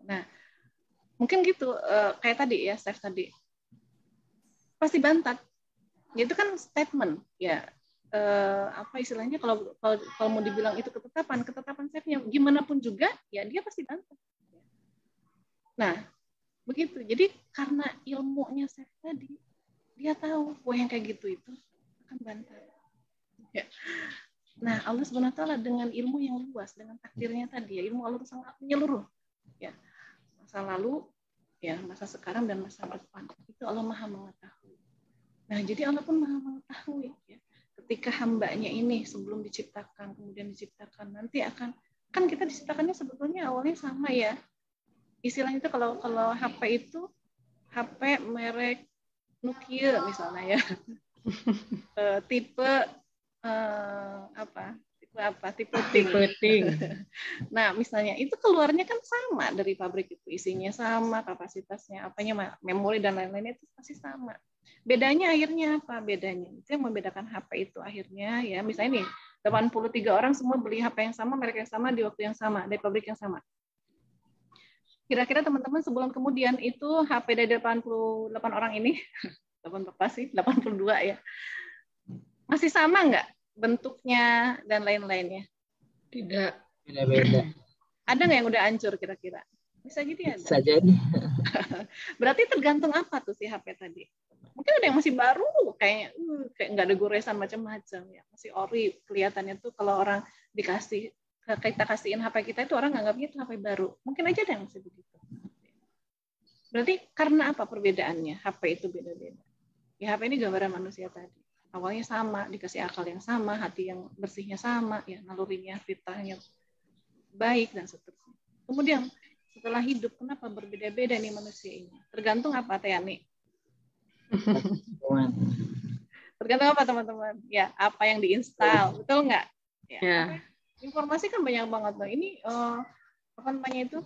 Nah, mungkin gitu, kayak tadi ya, Steph tadi. Pasti bantat. Itu kan statement, ya. Apa istilahnya, kalau mau dibilang itu ketetapan Steph-nya, gimana pun juga, ya dia pasti bantat. Nah, begitu. Jadi karena ilmunya Steph tadi, dia tahu, yang kayak gitu itu akan bantat. Ya. Nah, Allah SWT dengan ilmu yang luas, dengan takdirnya tadi, ya, ilmu Allah itu sangat menyeluruh. Ya. Masa lalu, ya, masa sekarang dan masa depan. Itu Allah Maha mengetahui. Nah, jadi Allah pun Maha mengetahui. Ya. Ketika hambanya ini sebelum diciptakan, kemudian diciptakan, nanti akan, kan kita diciptakannya sebetulnya awalnya sama ya. Istilahnya itu kalau HP itu, HP merek Nokia misalnya ya. Tipe tipe ting. Nah, misalnya itu keluarnya kan sama dari pabrik itu, isinya sama, kapasitasnya, apanya, memori dan lain-lainnya itu pasti sama. Bedanya akhirnya apa? Bedanya itu yang membedakan HP itu akhirnya ya, misalnya nih 83 orang semua beli HP yang sama, merek yang sama, di waktu yang sama, dari pabrik yang sama. Kira-kira teman-teman sebulan kemudian itu HP dari 88 orang ini 82 ya. Masih sama nggak bentuknya dan lain-lainnya? Tidak. Beda-beda. Ada nggak yang udah hancur kira-kira? Bisa jadi ada. Bisa jadi. Berarti tergantung apa tuh si HP tadi? Mungkin ada yang masih baru, kayak nggak ada goresan macam-macam ya, masih ori kelihatannya tuh. Kalau orang kita kasihin HP kita itu orang nganggapnya itu HP baru. Mungkin aja ada yang masih begitu. Berarti karena apa perbedaannya? HP itu beda-beda. Ya HP ini gambaran manusia tadi. Awalnya sama, dikasih akal yang sama, hati yang bersihnya sama, ya nalurinya, fitrahnya baik dan seterusnya. Kemudian setelah hidup, kenapa berbeda-beda nih manusia ini? Tergantung apa, Teh Yani? Tergantung apa, teman-teman? Ya, apa yang diinstal, betul nggak? Ya. Informasi kan banyak banget. Nah, ini apa namanya itu?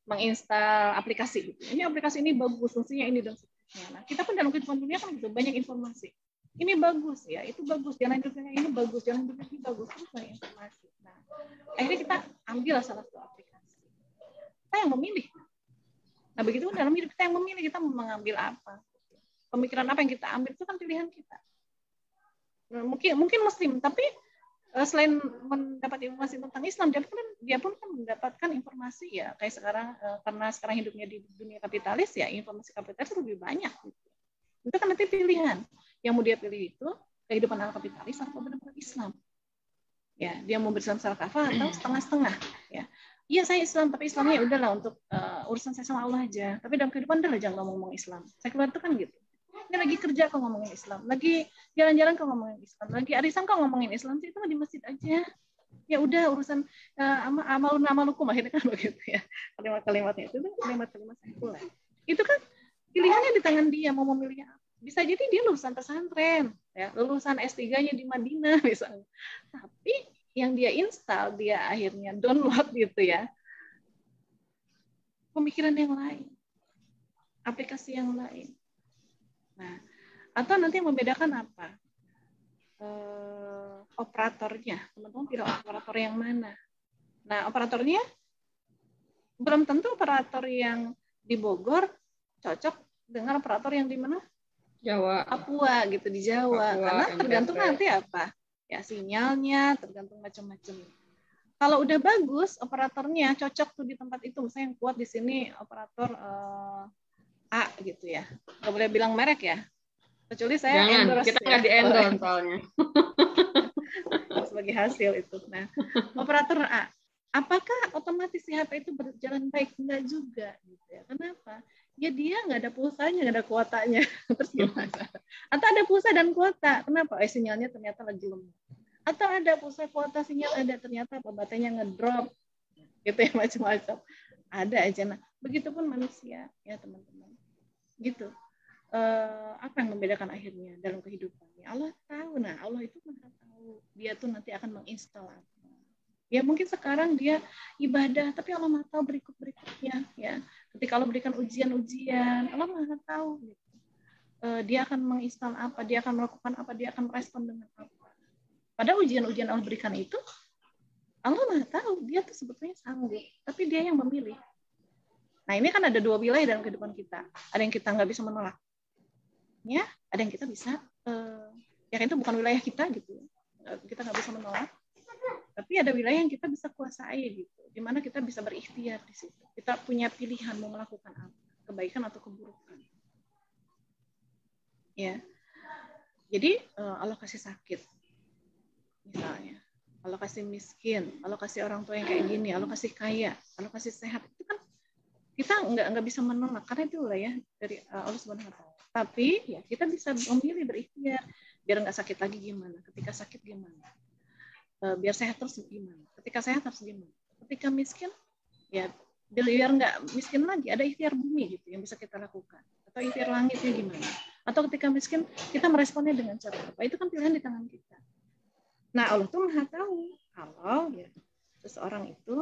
Menginstal aplikasi. Ini aplikasi ini bagus, fungsinya ini dan seterusnya. Nah, kita pun dalam kehidupan dunia kan gitu, banyak informasi. Ini bagus ya, itu bagus, jalan hidupnya ini bagus, jalan hidupnya ini bagus, terus banyak informasi. Nah, akhirnya kita ambil salah satu aplikasi. Kita yang memilih. Nah, begitu dalam hidup kita yang memilih, kita mau mengambil apa. Pemikiran apa yang kita ambil itu kan pilihan kita. Nah, mungkin Muslim, tapi selain mendapat informasi tentang Islam, dia pun kan mendapatkan informasi ya kayak sekarang, karena sekarang hidupnya di dunia kapitalis ya, informasi kapitalis lebih banyak. Gitu. Itu kan nanti pilihan. Yang mau dia pilih itu kehidupan ala kapitalis atau benar-benar Islam. Ya, dia mau berislam secara kafah atau setengah-setengah. Ya, iya saya Islam, tapi Islamnya udahlah untuk urusan saya sama Allah aja. Tapi dalam kehidupan udahlah jangan ngomong Islam. Saya keluar itu kan gitu. Ini lagi kerja kok ngomongin Islam, lagi jalan-jalan kok ngomongin Islam, lagi arisan kok ngomongin Islam, itu mah di masjid aja. Ya udah urusan amalukum akhirnya kan begitu ya. Kalimat-kalimatnya itu kalimat-kalimat sekuler. Itu kan pilihannya di tangan dia mau memilih apa. Bisa jadi dia lulusan pesantren, ya, lulusan S3-nya di Madinah misalnya. Tapi yang dia install, dia akhirnya download gitu ya. Pemikiran yang lain. Aplikasi yang lain. Nah, atau nanti yang membedakan apa? Operatornya. Teman-teman pilih operator yang mana? Nah, operatornya belum tentu operator yang di Bogor cocok dengan operator yang di mana? Jawa. Papua gitu, di Jawa. Papua, karena tergantung nanti apa? Ya sinyalnya, tergantung macam-macam. Kalau udah bagus, operatornya cocok tuh di tempat itu. Misalnya yang kuat di sini operator A gitu ya. Nggak boleh bilang merek ya. Kecuali saya endorse. Kita nggak di-endorse soalnya. Sebagai hasil itu. Nah, operator A. Apakah otomatis si HP itu berjalan baik? Enggak juga. Gitu ya. Kenapa? Ya dia nggak ada pulsanya, nggak ada kuotanya. Terus gimana? Atau ada pulsa dan kuota. Kenapa? Sinyalnya ternyata lagi lemah. Atau ada pulsa kuota sinyal ada, ternyata baterainya ngedrop. Gitu ya, macam-macam. Ada aja. Nah, begitupun manusia ya teman-teman. Gitu. Apa yang membedakan akhirnya dalam kehidupannya? Allah tahu. Nah, Allah itu Maha tahu. Dia tuh nanti akan menginstal apa. Ya mungkin sekarang dia ibadah, tapi Allah Maha tahu berikutnya. Ya, ketika Allah berikan ujian-ujian, Allah Maha tahu. Gitu. Dia akan menginstal apa? Dia akan melakukan apa? Dia akan merespon dengan apa? Pada ujian-ujian Allah berikan itu, Allah Maha tahu, dia tuh sebetulnya sanggup, tapi dia yang memilih. Nah, ini kan ada dua wilayah dalam kehidupan kita. Ada yang kita nggak bisa menolak, ya, ada yang kita bisa, yang itu bukan wilayah kita gitu, kita nggak bisa menolak. Tapi ada wilayah yang kita bisa kuasai gitu, di mana kita bisa berikhtiar di situ. Kita punya pilihan mau melakukan apa, kebaikan atau keburukan. Ya, jadi Allah kasih sakit, misalnya, Allah kasih miskin, Allah kasih orang tua yang kayak gini, Allah kasih kaya, Allah kasih sehat, itu kan kita nggak bisa menolak karena itu lah ya dari Allah Subhanahu Wa Taala. Tapi ya kita bisa memilih berikhtiar biar nggak sakit lagi gimana, ketika sakit gimana, biar sehat terus gimana, ketika sehat harus gimana, ketika miskin ya biar nggak miskin lagi, ada ikhtiar bumi gitu yang bisa kita lakukan, atau ikhtiar langitnya gimana, atau ketika miskin kita meresponnya dengan cara apa, itu kan pilihan di tangan kita. Nah, Allah tuh Maha tahu kalau ya seseorang itu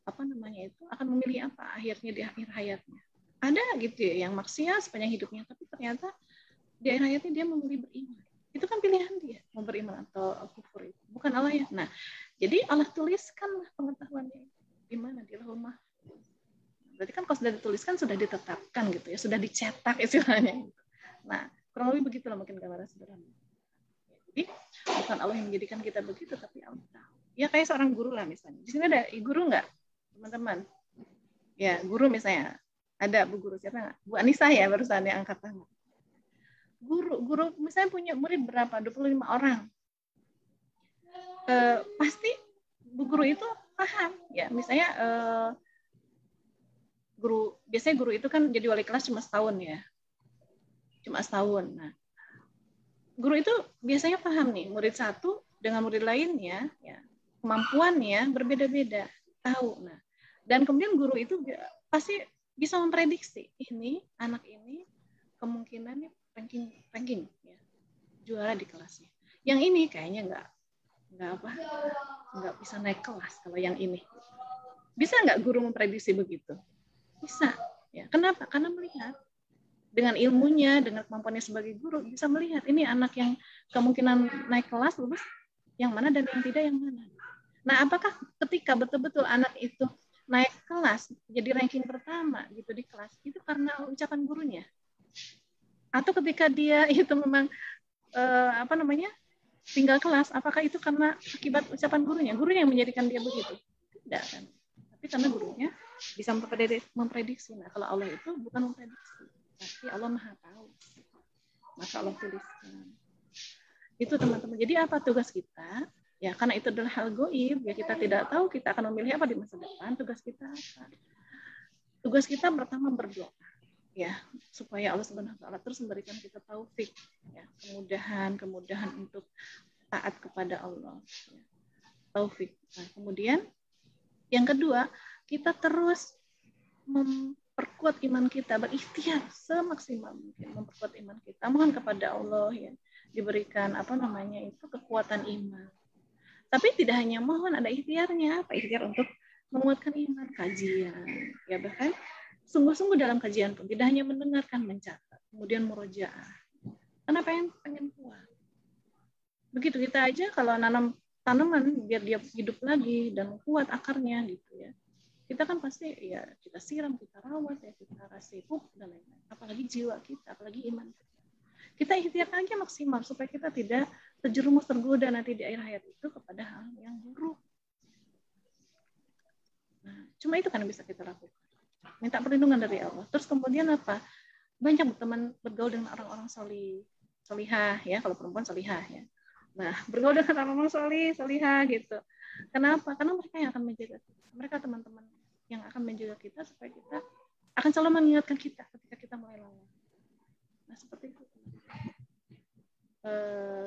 akan memilih apa akhirnya di akhir hayatnya. Ada gitu ya yang maksiat sepanjang hidupnya, tapi ternyata di akhir hayatnya dia memilih beriman. Itu kan pilihan dia, mau beriman atau kufur itu. Bukan Allah ya. Nah, jadi Allah tuliskanlah pengetahuannya di mana, di Lauhul Mahfuz. Berarti kan kalau sudah dituliskan, sudah ditetapkan gitu ya, sudah dicetak istilahnya. Nah, kurang lebih begitulah mungkin gambaran sederhana. Jadi bukan Allah yang menjadikan kita begitu, tapi Allah tahu. Ya kayak seorang guru lah misalnya. Di sini ada guru nggak, teman-teman? Ya, guru misalnya. Ada Bu Guru, siapa nggak? Bu Anissa ya, barusan yang angkat tangan. Guru misalnya punya murid berapa? 25 orang. Pasti Bu Guru itu paham. Ya, misalnya biasanya guru itu kan jadi wali kelas cuma setahun ya. Cuma setahun. Nah, guru itu biasanya paham nih, murid satu dengan murid lainnya, ya, kemampuannya berbeda-beda, tahu. Nah, dan kemudian guru itu pasti bisa memprediksi ini anak ini kemungkinannya ranking ya, juara di kelasnya. Yang ini kayaknya nggak bisa naik kelas kalau yang ini. Bisa nggak guru memprediksi begitu? Bisa. Ya, kenapa? Karena melihat dengan ilmunya, dengan kemampuannya sebagai guru, bisa melihat ini anak yang kemungkinan naik kelas lulus yang mana dan yang tidak yang mana. Nah, apakah ketika betul-betul anak itu naik kelas jadi ranking pertama gitu di kelas, itu karena ucapan gurunya? Atau ketika dia itu memang tinggal kelas, apakah itu karena akibat ucapan gurunya? Gurunya yang menjadikan dia begitu? Tidak kan? Tapi karena gurunya bisa memprediksi. Nah, kalau Allah itu bukan memprediksi, tapi Allah Maha tahu. Maka Allah tuliskan. Itu teman-teman. Jadi apa tugas kita? Ya, karena itu adalah hal gaib, ya kita tidak tahu kita akan memilih apa di masa depan. Tugas kita apa? Tugas kita pertama berdoa, ya, supaya Allah Subhanahu wa taala terus memberikan kita taufik, ya, kemudahan untuk taat kepada Allah, ya. Taufik. Nah, kemudian yang kedua, kita terus memperkuat iman kita, berikhtiar semaksimal mungkin memperkuat iman kita, mohon kepada Allah ya diberikan kekuatan iman. Tapi tidak hanya mohon, ada ikhtiarnya. Apa ikhtiar untuk menguatkan iman, kajian, ya, bahkan sungguh-sungguh dalam kajian pun tidak hanya mendengarkan, mencatat, kemudian murojaah. Karena pengen kuat. Begitu kita aja kalau nanam tanaman biar dia hidup lagi dan kuat akarnya gitu ya. Kita kan pasti ya kita siram, kita rawat, ya kita kasih pupuk dan lain-lain. Apalagi jiwa kita, apalagi iman kita. Kita ikhtiar aja maksimal supaya kita tidak terjerumus tergoda nanti di akhir hayat itu kepada hal yang buruk. Nah, cuma itu kan yang bisa kita lakukan. Minta perlindungan dari Allah. Terus kemudian apa? Banyak teman bergaul dengan orang-orang solihah ya, kalau perempuan solihah ya. Nah, bergaul dengan orang-orang solihah gitu. Kenapa? Karena mereka yang akan menjaga kita. Mereka teman-teman yang akan menjaga kita supaya kita akan selalu mengingatkan kita ketika kita mulai lalai. Nah, seperti itu.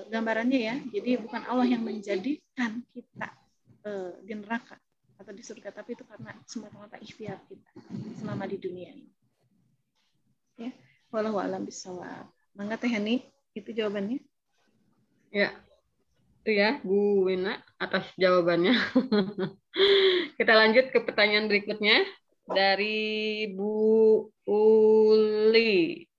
Gambarannya ya, jadi bukan Allah yang menjadikan kita di neraka atau di surga, tapi itu karena semata-mata ikhtiar kita selama di dunia ini. Ya, wallahu a'lam bishawab. Mangga Teh Hani, itu jawabannya. Ya, itu ya Bu Wina atas jawabannya. Kita lanjut ke pertanyaan berikutnya dari Bu Uli.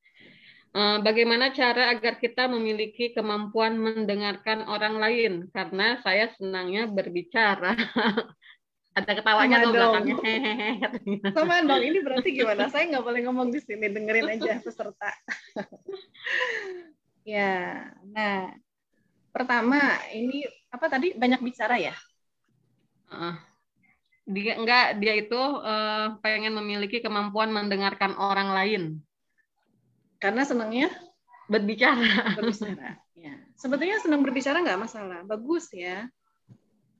Bagaimana cara agar kita memiliki kemampuan mendengarkan orang lain? Karena saya senangnya berbicara. Ada ketawanya Sama tuh dong. belakangnya. Hehehe. Sama dong, ini berarti gimana? Saya nggak boleh ngomong di sini, dengerin aja peserta. Ya, nah pertama ini apa tadi, banyak bicara ya? Dia itu pengen memiliki kemampuan mendengarkan orang lain. Karena senangnya Berbicara. berbicara. Ya, sebetulnya senang berbicara nggak masalah, bagus ya.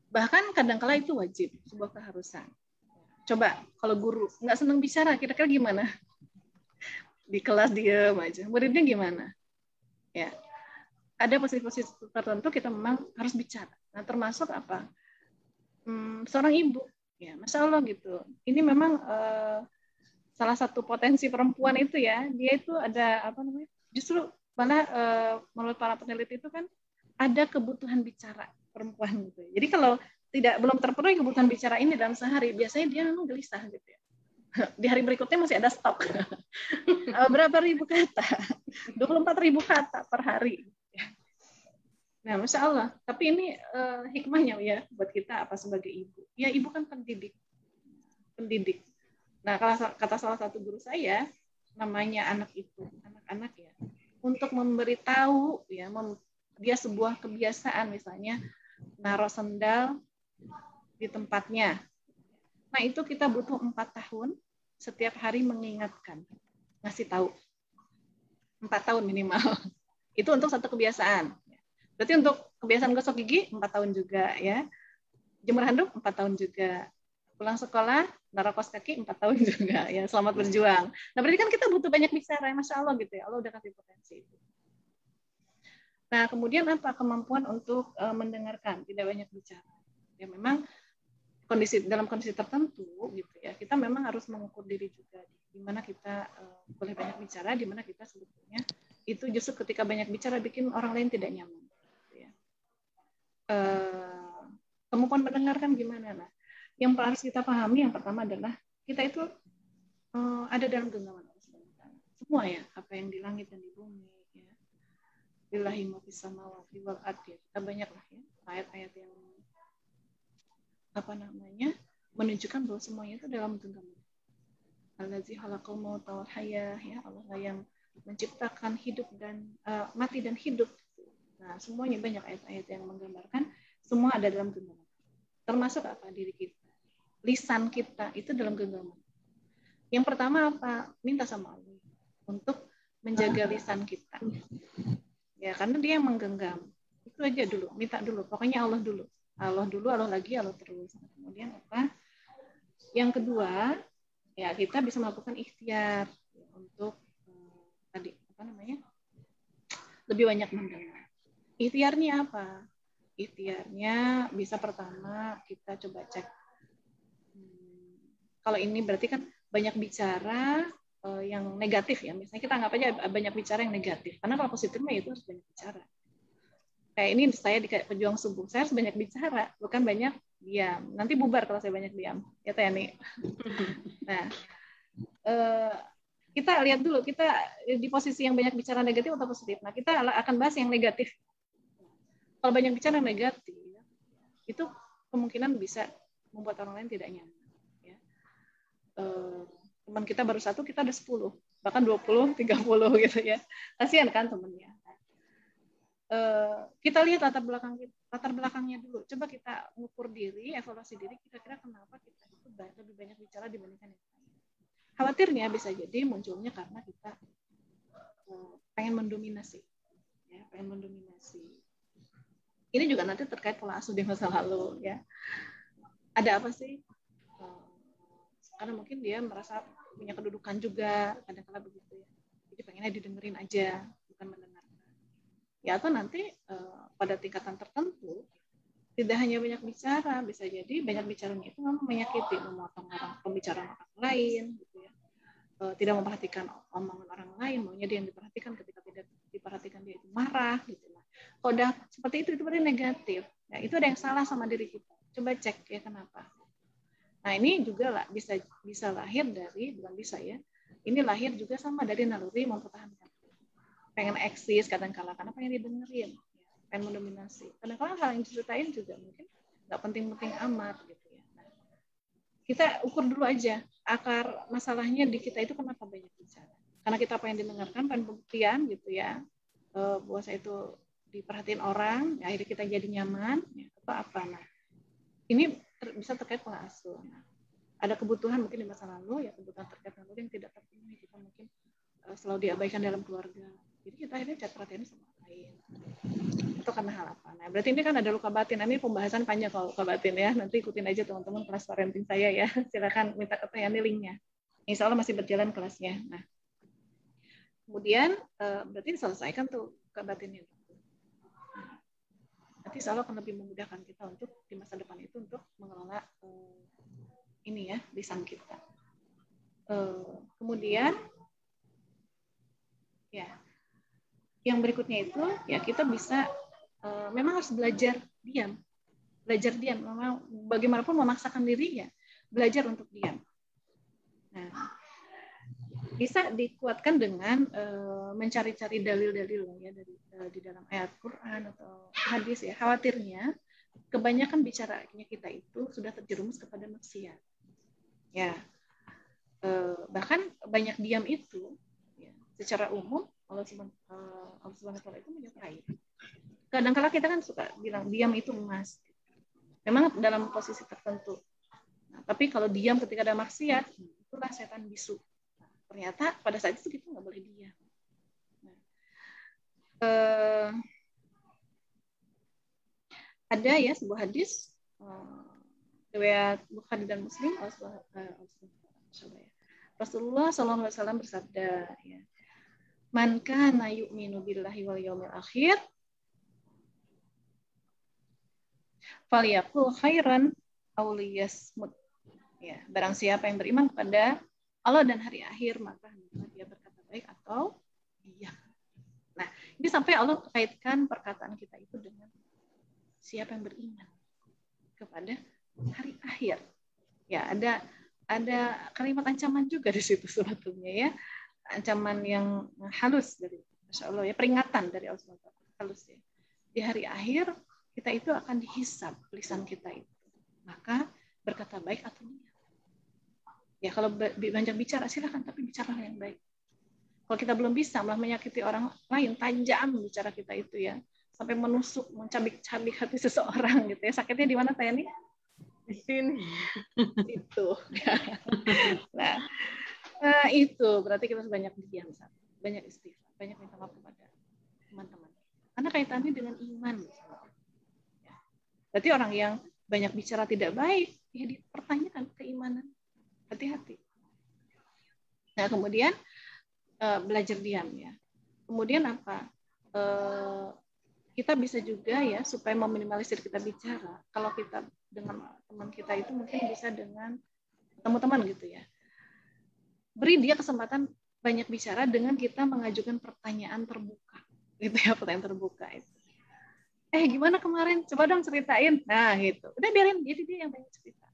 Bahkan kadang-kala itu wajib, sebuah keharusan. Coba kalau guru nggak senang bicara, kira-kira gimana? Di kelas diem aja, muridnya gimana? Ya, ada posisi-posisi tertentu kita memang harus bicara. Nah, termasuk apa? Seorang ibu, ya, masya Allah gitu. Ini memang salah satu potensi perempuan itu ya, dia itu ada apa namanya? Justru malah menurut para peneliti itu kan ada kebutuhan bicara perempuan gitu. Jadi kalau belum terpenuhi kebutuhan bicara ini dalam sehari, biasanya dia memang gelisah gitu ya. Di hari berikutnya masih ada stok. Berapa ribu kata? 24.000 kata per hari. Nah, Masya Allah. Tapi ini hikmahnya ya buat kita apa sebagai ibu. Ya, ibu kan pendidik. Nah, kata salah satu guru saya, namanya anak itu, anak-anak ya, untuk memberitahu ya, dia sebuah kebiasaan misalnya naruh sendal di tempatnya. Nah, itu kita butuh 4 tahun setiap hari mengingatkan, ngasih tahu. 4 tahun minimal. Itu untuk satu kebiasaan. Berarti untuk kebiasaan gosok gigi 4 tahun juga ya. Jemur handuk 4 tahun juga. Pulang sekolah, naruh kaos kaki 4 tahun juga ya. Selamat berjuang. Nah, berarti kan kita butuh banyak bicara, Masya Allah gitu ya. Allah udah kasih potensi itu. Nah, kemudian apa? Kemampuan untuk mendengarkan, tidak banyak bicara. Ya memang dalam kondisi tertentu gitu ya, kita memang harus mengukur diri juga di mana kita boleh banyak bicara, di mana kita sebetulnya itu justru ketika banyak bicara bikin orang lain tidak nyaman. Gitu ya. Kemampuan mendengarkan gimana? Nah, yang harus kita pahami yang pertama adalah kita itu ada dalam genggaman Allah Subhanahu wa Ta'ala. Semua ya, apa yang di langit dan di bumi ya. Lillahi ma fis samawati wal ardi. Kita banyak lah ya ayat-ayat yang apa namanya menunjukkan bahwa semuanya itu dalam genggaman. Allazi khalaqal mauta wal haya, ya Allah yang menciptakan hidup dan mati dan hidup. Nah, semuanya banyak ayat-ayat yang menggambarkan semua ada dalam genggaman. Termasuk apa? Diri kita. Lisan kita itu dalam genggaman. Yang pertama apa? Minta sama Allah untuk menjaga lisan kita. Ya, karena dia yang menggenggam. Itu aja dulu, minta dulu. Pokoknya Allah dulu. Allah dulu, Allah lagi, Allah terus. Kemudian apa? Yang kedua, ya kita bisa melakukan ikhtiar untuk tadi apa namanya? Lebih banyak mendengar. Ikhtiarnya apa? Ikhtiarnya bisa pertama kita coba cek. Kalau ini berarti kan banyak bicara yang negatif ya. Misalnya kita anggap aja banyak bicara yang negatif. Karena kalau positifnya itu harus banyak bicara. Kayak ini saya di pejuang subuh, saya harus banyak bicara, bukan banyak diam. Nanti bubar kalau saya banyak diam. Ya Teh Yani. Nah, kita lihat dulu kita di posisi yang banyak bicara negatif atau positif. Nah, kita akan bahas yang negatif. Kalau banyak bicara negatif, itu kemungkinan bisa membuat orang lain tidak nyaman. Ya. Teman kita baru 1, kita ada 10, bahkan 20, 30 gitu ya. Kasihan kan temennya. Kita lihat latar belakangnya dulu. Coba kita ngukur diri, evaluasi diri, kira-kira kenapa kita itu lebih banyak bicara dibandingkan yang lain. Khawatirnya bisa jadi munculnya karena kita pengen mendominasi. Ya, pengen mendominasi. Ini juga nanti terkait pola asuh di masa lalu. Ya. Ada apa sih? Karena mungkin dia merasa punya kedudukan juga, kadang-kadang begitu ya. Jadi pengennya didengerin aja, bukan mendengar. Ya, atau nanti pada tingkatan tertentu tidak hanya banyak bicara, bisa jadi banyak bicaranya itu memang menyakiti, memotong pembicaraan orang lain, gitu ya. Tidak memperhatikan omongan orang lain, maunya dia yang diperhatikan, ketika tidak diperhatikan dia itu marah, gitu lah. Kalau udah seperti itu berarti negatif. Ya, itu ada yang salah sama diri kita. Coba cek ya kenapa. Nah, ini juga lah bisa lahir dari, bukan bisa ya. Ini lahir juga sama dari naluri mempertahankan. pengen eksis kadang-kala karena pengen didengerin, pengen mendominasi. Kadang-kala hal yang diceritain juga mungkin nggak penting-penting amat gitu ya. Nah, kita ukur dulu aja akar masalahnya di kita itu kenapa banyak bicara. Karena kita pengen didengarkan, pengen pembuktian gitu ya, bahwa saya itu diperhatiin orang, ya, akhirnya kita jadi nyaman, ya, atau apa. Nah, ini bisa terkait pengasuh. Nah, ada kebutuhan mungkin di masa lalu, ya kebutuhan terkait lalu yang tidak terpenuhi, kita mungkin selalu diabaikan dalam keluarga. Jadi kita akhirnya cari perhatian sama orang lain. Itu karena hal apa? Nah, berarti ini kan ada luka batin. Ini pembahasan panjang kalau luka batin ya. Nanti ikutin aja teman-teman kelas parenting saya ya. Silakan minta ke saya nih linknya. Insya Allah masih berjalan kelasnya. Nah, kemudian berarti diselesaikan tuh luka batinnya. Nanti insya Allah akan lebih memudahkan kita untuk di masa depan itu untuk mengelola ini ya lisan kita. Kemudian ya, yang berikutnya itu ya kita bisa memang harus belajar diam. Memang bagaimanapun memaksakan diri ya belajar untuk diam. Nah, bisa dikuatkan dengan mencari-cari dalil-dalil ya dari di dalam ayat Quran atau hadis ya. Khawatirnya kebanyakan bicaranya kita itu sudah terjerumus kepada maksiat. Ya, bahkan banyak diam itu ya, secara umum Allah Subhanahu wa taala itu menyukai. Kadang-kala kita kan suka bilang diam itu emas. Memang dalam posisi tertentu. Nah, tapi kalau diam ketika ada maksiat, itulah setan bisu. Nah, ternyata pada saat itu kita nggak boleh diam. Nah, ada ya sebuah hadis riwayat Bukhari dan Muslim Rasulullah SAW bersabda ya, man kana yu'minu billahi wal yawmil akhir falyaqul khairan aw liyasmut. Ya, barang siapa yang beriman kepada Allah dan hari akhir maka dia berkata baik atau diam. Nah, ini sampai Allah kaitkan perkataan kita itu dengan siapa yang beriman kepada hari akhir. Ya, ada kalimat ancaman juga di situ sebetulnya ya. Ancaman yang halus dari Masya Allah ya, peringatan dari Allah SWT halus ya. Di hari akhir kita itu akan dihisab lisan kita itu. Maka berkata baik atau tidak. Ya kalau banyak bicara silakan, tapi bicaralah yang baik. Kalau kita belum bisa malah menyakiti orang lain, tajam bicara kita itu ya. Sampai menusuk, mencabik-cabik hati seseorang gitu ya. Sakitnya di mana Tani? Di sini. Itu. Nah, itu berarti kita harus banyak diam, banyak istighfar, banyak minta maaf kepada teman-teman. Karena kaitannya dengan iman. Ya. Berarti orang yang banyak bicara tidak baik, ya dipertanyakan keimanan. Hati-hati. Nah, kemudian belajar diam ya. Kemudian apa? Kita bisa juga ya supaya meminimalisir kita bicara. Kalau kita dengan teman kita itu mungkin bisa dengan teman-teman gitu ya. Beri dia kesempatan banyak bicara dengan kita mengajukan pertanyaan terbuka. Gitu ya, pertanyaan terbuka itu. Gimana kemarin? Coba dong ceritain. Nah, gitu. Udah biarin jadi dia yang banyak cerita.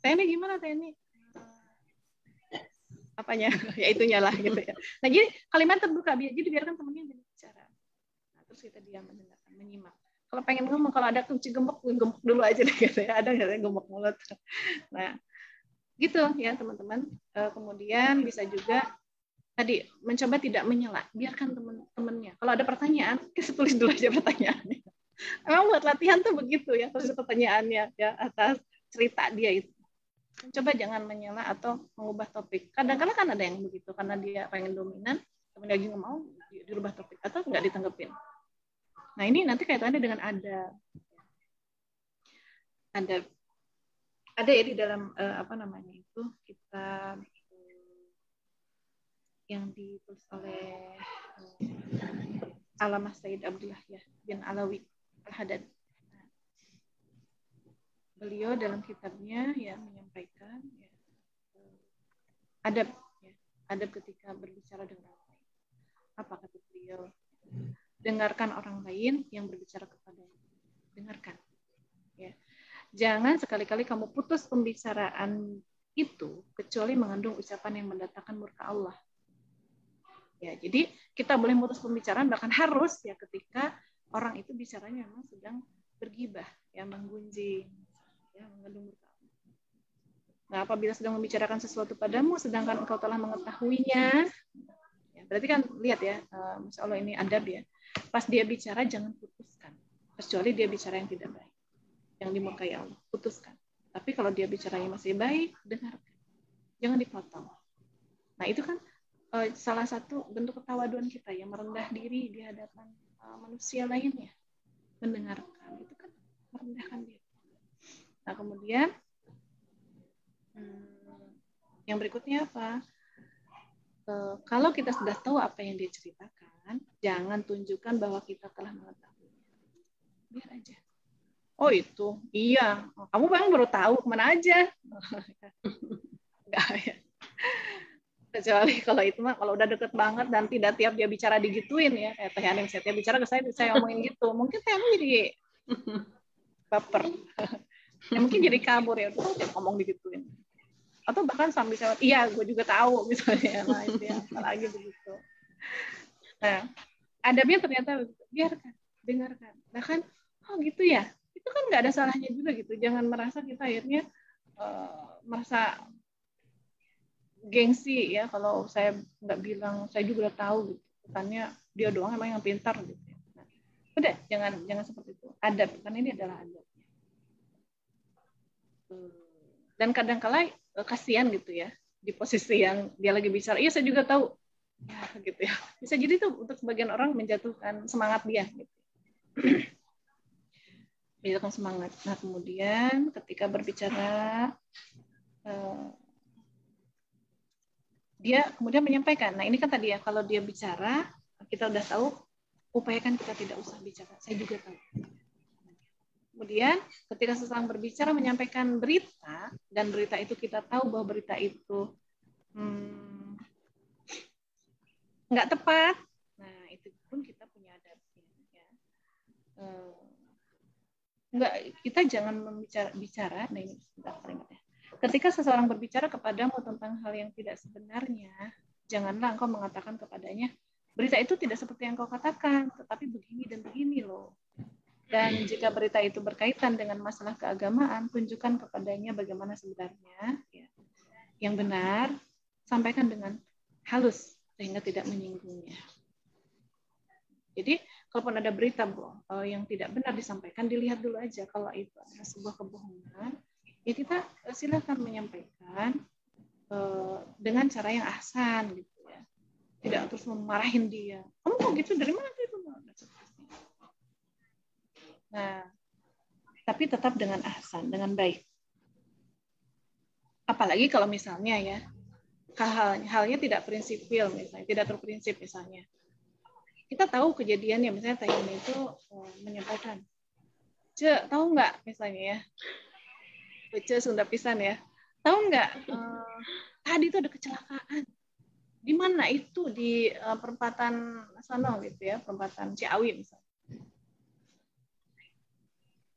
Teni gimana Teni? Apanya? Ya itunya lah gitu ya. Nah, jadi kalimat terbuka, jadi biarkan temannya yang bicara. Nah, terus kita diam mendengarkan, menyimak. Kalau pengen ngomong, kalau ada kunci gembok dulu aja deh gitu ya. Ada nggak gembok mulut? Nah, gitu ya teman-teman. Kemudian bisa juga tadi mencoba tidak menyela, biarkan teman-temannya. Kalau ada pertanyaan, kita tulis dulu aja pertanyaannya. Emang buat latihan tuh begitu ya, tulis pertanyaannya ya atas cerita dia itu. Coba jangan menyela atau mengubah topik. Kadang-kadang kan ada yang begitu karena dia pengen dominan, temen lagi nggak mau dirubah topik atau nggak ditanggepin. Nah ini nanti kaitannya dengan ada ya di dalam apa namanya itu kitab yang ditulis oleh Alamah Sayyid Abdullah ya bin Alawi Al-Haddad. Beliau dalam kitabnya ya menyampaikan ya, adab ketika berbicara dengan orang lain. Apa kata beliau? Dengarkan orang lain yang berbicara kepadamu. Dengarkan. Ya. Jangan sekali-kali kamu putus pembicaraan itu kecuali mengandung ucapan yang mendatangkan murka Allah. Ya, jadi kita boleh memutus pembicaraan, bahkan harus ya ketika orang itu bicaranya memang sedang bergibah, ya, menggunjing, ya, mengandung berkata. Nah, apabila sedang membicarakan sesuatu padamu, sedangkan engkau telah mengetahuinya, ya, berarti kan lihat ya, Masya Allah ini adab ya. Pas dia bicara jangan putuskan, kecuali dia bicara yang tidak baik, yang dimurkai Allah, putuskan. Tapi kalau dia bicaranya masih baik, dengarkan, jangan dipotong. Nah, itu kan salah satu bentuk ketawaduan kita yang merendah diri di hadapan manusia lainnya, mendengarkan itu kan merendahkan diri. Nah, kemudian yang berikutnya apa? Kalau kita sudah tahu apa yang dia ceritakan, jangan tunjukkan bahwa kita telah mengetahui. Biar aja. Oh itu, iya. Kamu memang baru tahu, kemana aja? Enggak ya. Kecuali kalau itu mah kalau udah deket banget dan tidak tiap dia bicara digituin ya, kayak Teh Aning, saya bicara ke saya ngomongin gitu, mungkin Teh Aning jadi baper, ya mungkin jadi kabur ya, tuh dia ngomong digituin, atau bahkan sambil saya, iya gue juga tahu misalnya, nah itu ya, apalagi begitu. Nah, adabnya ternyata biarkan, dengarkan, bahkan oh gitu ya, itu kan nggak ada salahnya juga gitu, jangan merasa kita akhirnya merasa gengsi ya kalau saya nggak bilang, saya juga udah tahu gitu, bukannya dia doang emang yang pintar gitu. Nah, udah jangan seperti itu, adab, karena ini adalah adab. Dan kadang-kala kasihan gitu ya di posisi yang dia lagi bicara, iya saya juga tahu ya gitu ya, bisa jadi tuh untuk sebagian orang menjatuhkan semangat dia gitu. Menjatuhkan semangat. Nah kemudian ketika berbicara dia kemudian menyampaikan. Nah ini kan tadi ya, kalau dia bicara, kita udah tahu, upayakan kita tidak usah bicara. Saya juga tahu. Kemudian ketika seseorang berbicara menyampaikan berita, dan berita itu kita tahu bahwa berita itu nggak tepat, nah itu pun kita punya adabnya. Ya. Kita jangan bicara. Nah ini sebentar kalimatnya. Ketika seseorang berbicara kepadamu tentang hal yang tidak sebenarnya, janganlah engkau mengatakan kepadanya, berita itu tidak seperti yang kau katakan, tetapi begini dan begini loh. Dan jika berita itu berkaitan dengan masalah keagamaan, tunjukkan kepadanya bagaimana sebenarnya. Ya. Yang benar, sampaikan dengan halus, sehingga tidak menyinggungnya. Jadi, kalaupun ada berita yang tidak benar disampaikan, dilihat dulu aja. Kalau itu adalah sebuah kebohongan, ya kita silakan menyampaikan dengan cara yang ahsan gitu ya, tidak terus memarahin dia, kamu kok gitu, dari mana itu. Nah tapi tetap dengan ahsan, dengan baik. Apalagi kalau misalnya ya halnya tidak prinsipil, misalnya tidak terprinsip, misalnya kita tahu kejadiannya, misalnya Tayani itu menyampaikan, tahu nggak misalnya ya, Uce Sunda pisan ya. Tahu nggak? Tadi itu ada kecelakaan. Di mana itu? Di perempatan sana gitu ya, perempatan Ciawi misalnya.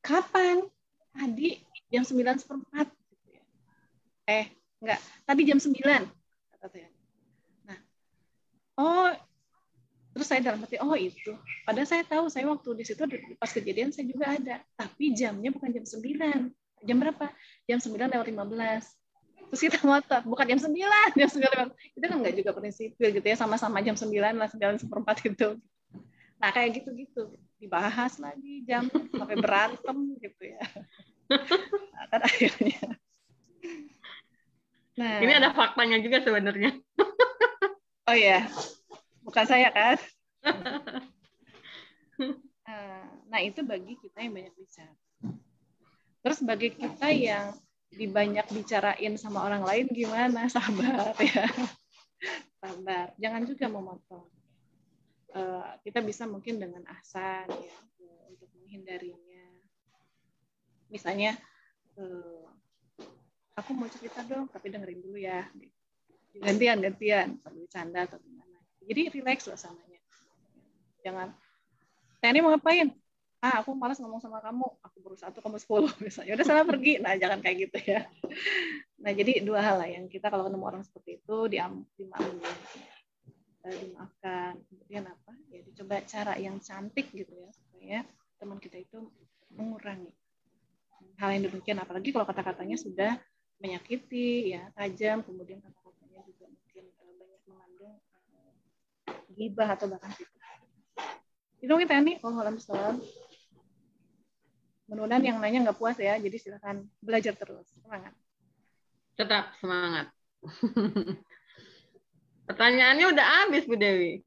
Kapan? Tadi jam 9:04. Gitu ya. Enggak. Tadi jam 9. Kata nah, terus saya dalam hati, oh itu. Padahal saya tahu, saya waktu di situ pas kejadian saya juga ada. Tapi jamnya bukan jam 9. Jam berapa? Jam 9:15. Terus kita ngotot, bukan jam 9, jam 9. Itu kan nggak juga prinsipil gitu ya, sama-sama jam 9 lah, 9:04 itu. Nah, kayak gitu-gitu. Dibahas lagi jam, sampai berantem gitu ya. Nah, kan akhirnya. Nah, ini ada faktanya juga sebenarnya. Oh ya, bukan saya kan? Nah, itu bagi kita yang banyak bicara. Terus bagi kita yang dibanyak bicarain sama orang lain gimana? Sabar ya. Sabar. Jangan juga memotong. Kita bisa mungkin dengan ahsan ya, untuk menghindarinya. Misalnya, aku mau cerita dong, tapi dengerin dulu ya. Gantian, sambil bercanda atau gimana. Jadi relax suasananya. Jangan, Tani mau ngapain? Aku malas ngomong sama kamu, aku baru 1, kamu 10 misalnya. Udah sana pergi. Nah, jangan kayak gitu ya. Nah, jadi 2 hal lah yang kita kalau ketemu orang seperti itu dimaklumi. dimaafkan. Kemudian apa? Ya dicoba cara yang cantik gitu ya supaya teman kita itu mengurangi hal yang demikian. Apalagi kalau kata-katanya sudah menyakiti, ya tajam, kemudian kata-katanya juga mungkin banyak mengandung ghibah atau bahkan fitnah. Itu kita nih, Alhamdulillah. Mudah-mudahan yang lainnya nggak puas ya, jadi silakan belajar terus. Semangat. Tetap semangat. Pertanyaannya udah habis, Bu Dewi.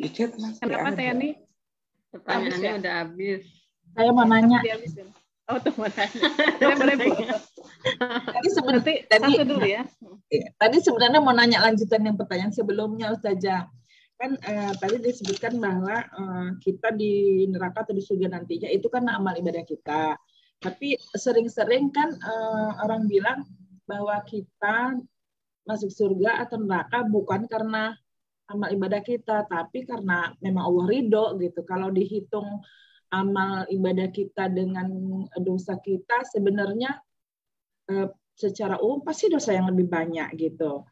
Kenapa Teh Yani? Pertanyaannya ya? udah habis. Saya mau nanya. Oh, tuh mau nanya. Boleh, Bu. Tadi satu dulu ya. Tadi sebenarnya mau nanya lanjutan yang pertanyaan sebelumnya, Ustazah. Kan tadi disebutkan bahwa kita di neraka atau di surga nantinya itu kan amal ibadah kita. Tapi sering-sering kan orang bilang bahwa kita masuk surga atau neraka bukan karena amal ibadah kita, tapi karena memang Allah ridho gitu. Kalau dihitung amal ibadah kita dengan dosa kita, sebenarnya secara umum pasti dosa yang lebih banyak gitu.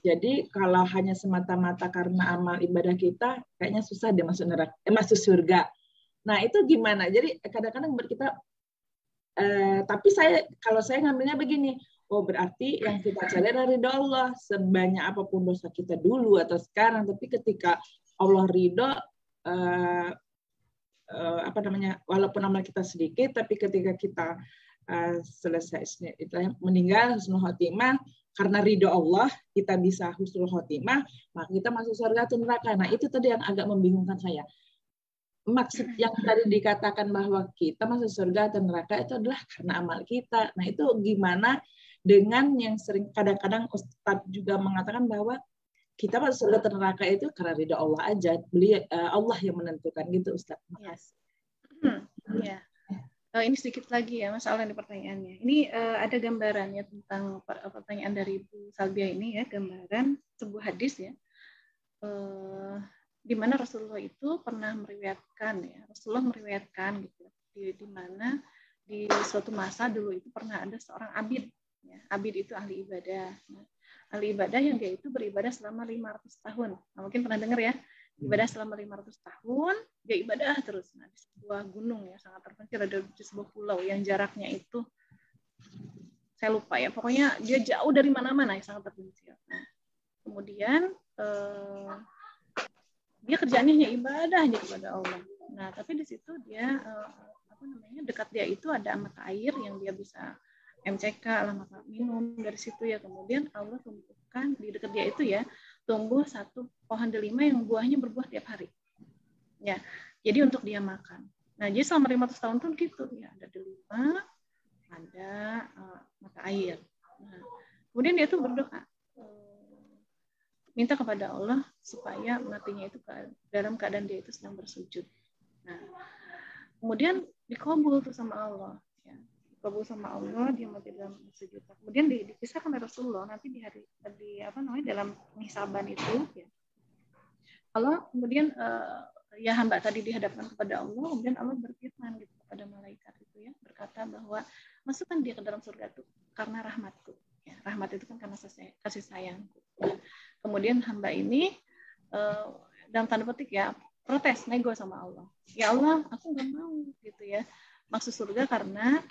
Jadi kalau hanya semata-mata karena amal ibadah kita, kayaknya susah dia masuk neraka, masuk surga. Nah itu gimana? Jadi kadang-kadang kita, tapi kalau saya ngambilnya begini, oh berarti yang kita cari dari ridho Allah, sebanyak apapun dosa kita dulu atau sekarang, tapi ketika Allah ridho, walaupun amal kita sedikit, tapi ketika kita selesai meninggal husnul khotimah, karena ridho Allah kita bisa husnul khotimah, maka kita masuk surga atau neraka. Nah itu tadi yang agak membingungkan saya. Maksud yang tadi dikatakan bahwa kita masuk surga atau neraka itu adalah karena amal kita. Nah itu gimana dengan yang sering kadang-kadang Ustadz juga mengatakan bahwa kita masuk surga atau neraka itu karena ridho Allah aja. Allah yang menentukan gitu, Ustadz. Yes. Ya. Ini sedikit lagi ya masalah di pertanyaannya. Ini ada gambarannya tentang pertanyaan dari Ibu Salbia ini ya, gambaran sebuah hadis ya, di mana Rasulullah itu pernah meriwayatkan ya, Rasulullah meriwayatkan gitu, di mana di suatu masa dulu itu pernah ada seorang abid, ya. Abid itu ahli ibadah, nah, ahli ibadah yang dia itu beribadah selama 500 tahun. Nah, mungkin pernah dengar ya, ibadah selama 500 tahun, dia ibadah terus. Nah, di sebuah gunung ya, sangat terpencil, ada di sebuah pulau yang jaraknya itu, saya lupa ya, pokoknya dia jauh dari mana-mana, ya, sangat terpencil. Nah, kemudian dia kerjaannya hanya ibadah aja kepada Allah. Nah, tapi di situ dia dekat dia itu ada mata air yang dia bisa MCK lah, maka minum dari situ ya. Kemudian Allah tumbuhkan di dekat dia itu ya, tumbuh satu pohon delima yang buahnya berbuah tiap hari. Ya, jadi untuk dia makan. Nah, jadi selama 500 tahun tuh gitu ya, ada delima, ada mata air. Nah, kemudian dia tuh berdoa, minta kepada Allah supaya matinya itu dalam keadaan dia itu sedang bersujud. Nah, kemudian dikabul tuh sama Allah, ya. Dikabul sama Allah, dia mati dalam bersujud. Kemudian dikisahkan oleh Rasulullah nanti dalam penghisaban itu, ya. Allah kemudian ya hamba tadi dihadapkan kepada Allah, kemudian Allah berfirman gitu kepada malaikat itu ya, berkata bahwa masukkan dia ke dalam surga itu karena rahmatku. Ya, rahmat itu kan karena kasih sayangku. Nah, kemudian hamba ini dalam tanda petik ya protes, nego sama Allah. Ya Allah, aku nggak mau gitu ya masuk surga karena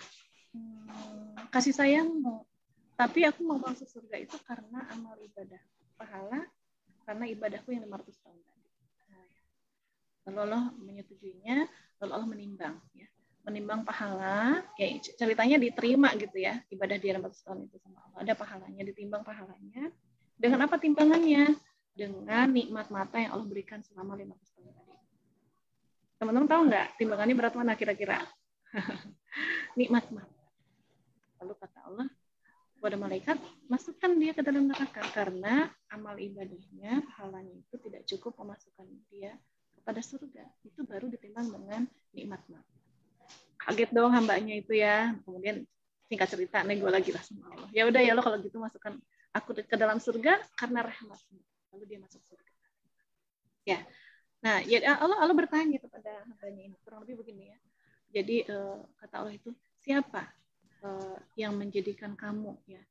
kasih sayangmu. Tapi aku mau masuk surga itu karena amal ibadah, pahala karena ibadahku yang 500 tahun tadi. Nah, lalu Allah menyetujuinya, lalu Allah menimbang ya. Menimbang pahala, ya ceritanya diterima gitu ya, ibadah dia 500 tahun itu sama Allah. Ada pahalanya, ditimbang pahalanya. Dengan apa timbangannya? Dengan nikmat mata yang Allah berikan selama 500 tahun tadi. Teman-teman tahu nggak timbangannya berat mana kira-kira? Nikmat mata. Lalu kata Allah kepada malaikat, masukkan dia ke dalam neraka karena amal ibadahnya, pahalanya itu tidak cukup memasukkan dia kepada surga. Itu baru ditimbang dengan nikmat mata. Kaget dong hambanya itu ya. Kemudian singkat cerita nego lagi lah sama Allah. Ya udah ya lo kalau gitu masukkan aku ke dalam surga karena rahmatmu. Lalu dia masuk surga. Ya. Nah, ya Allah bertanya kepada hambanya ini kurang lebih begini ya. Jadi kata Allah itu, siapa yang menjadikan kamu ya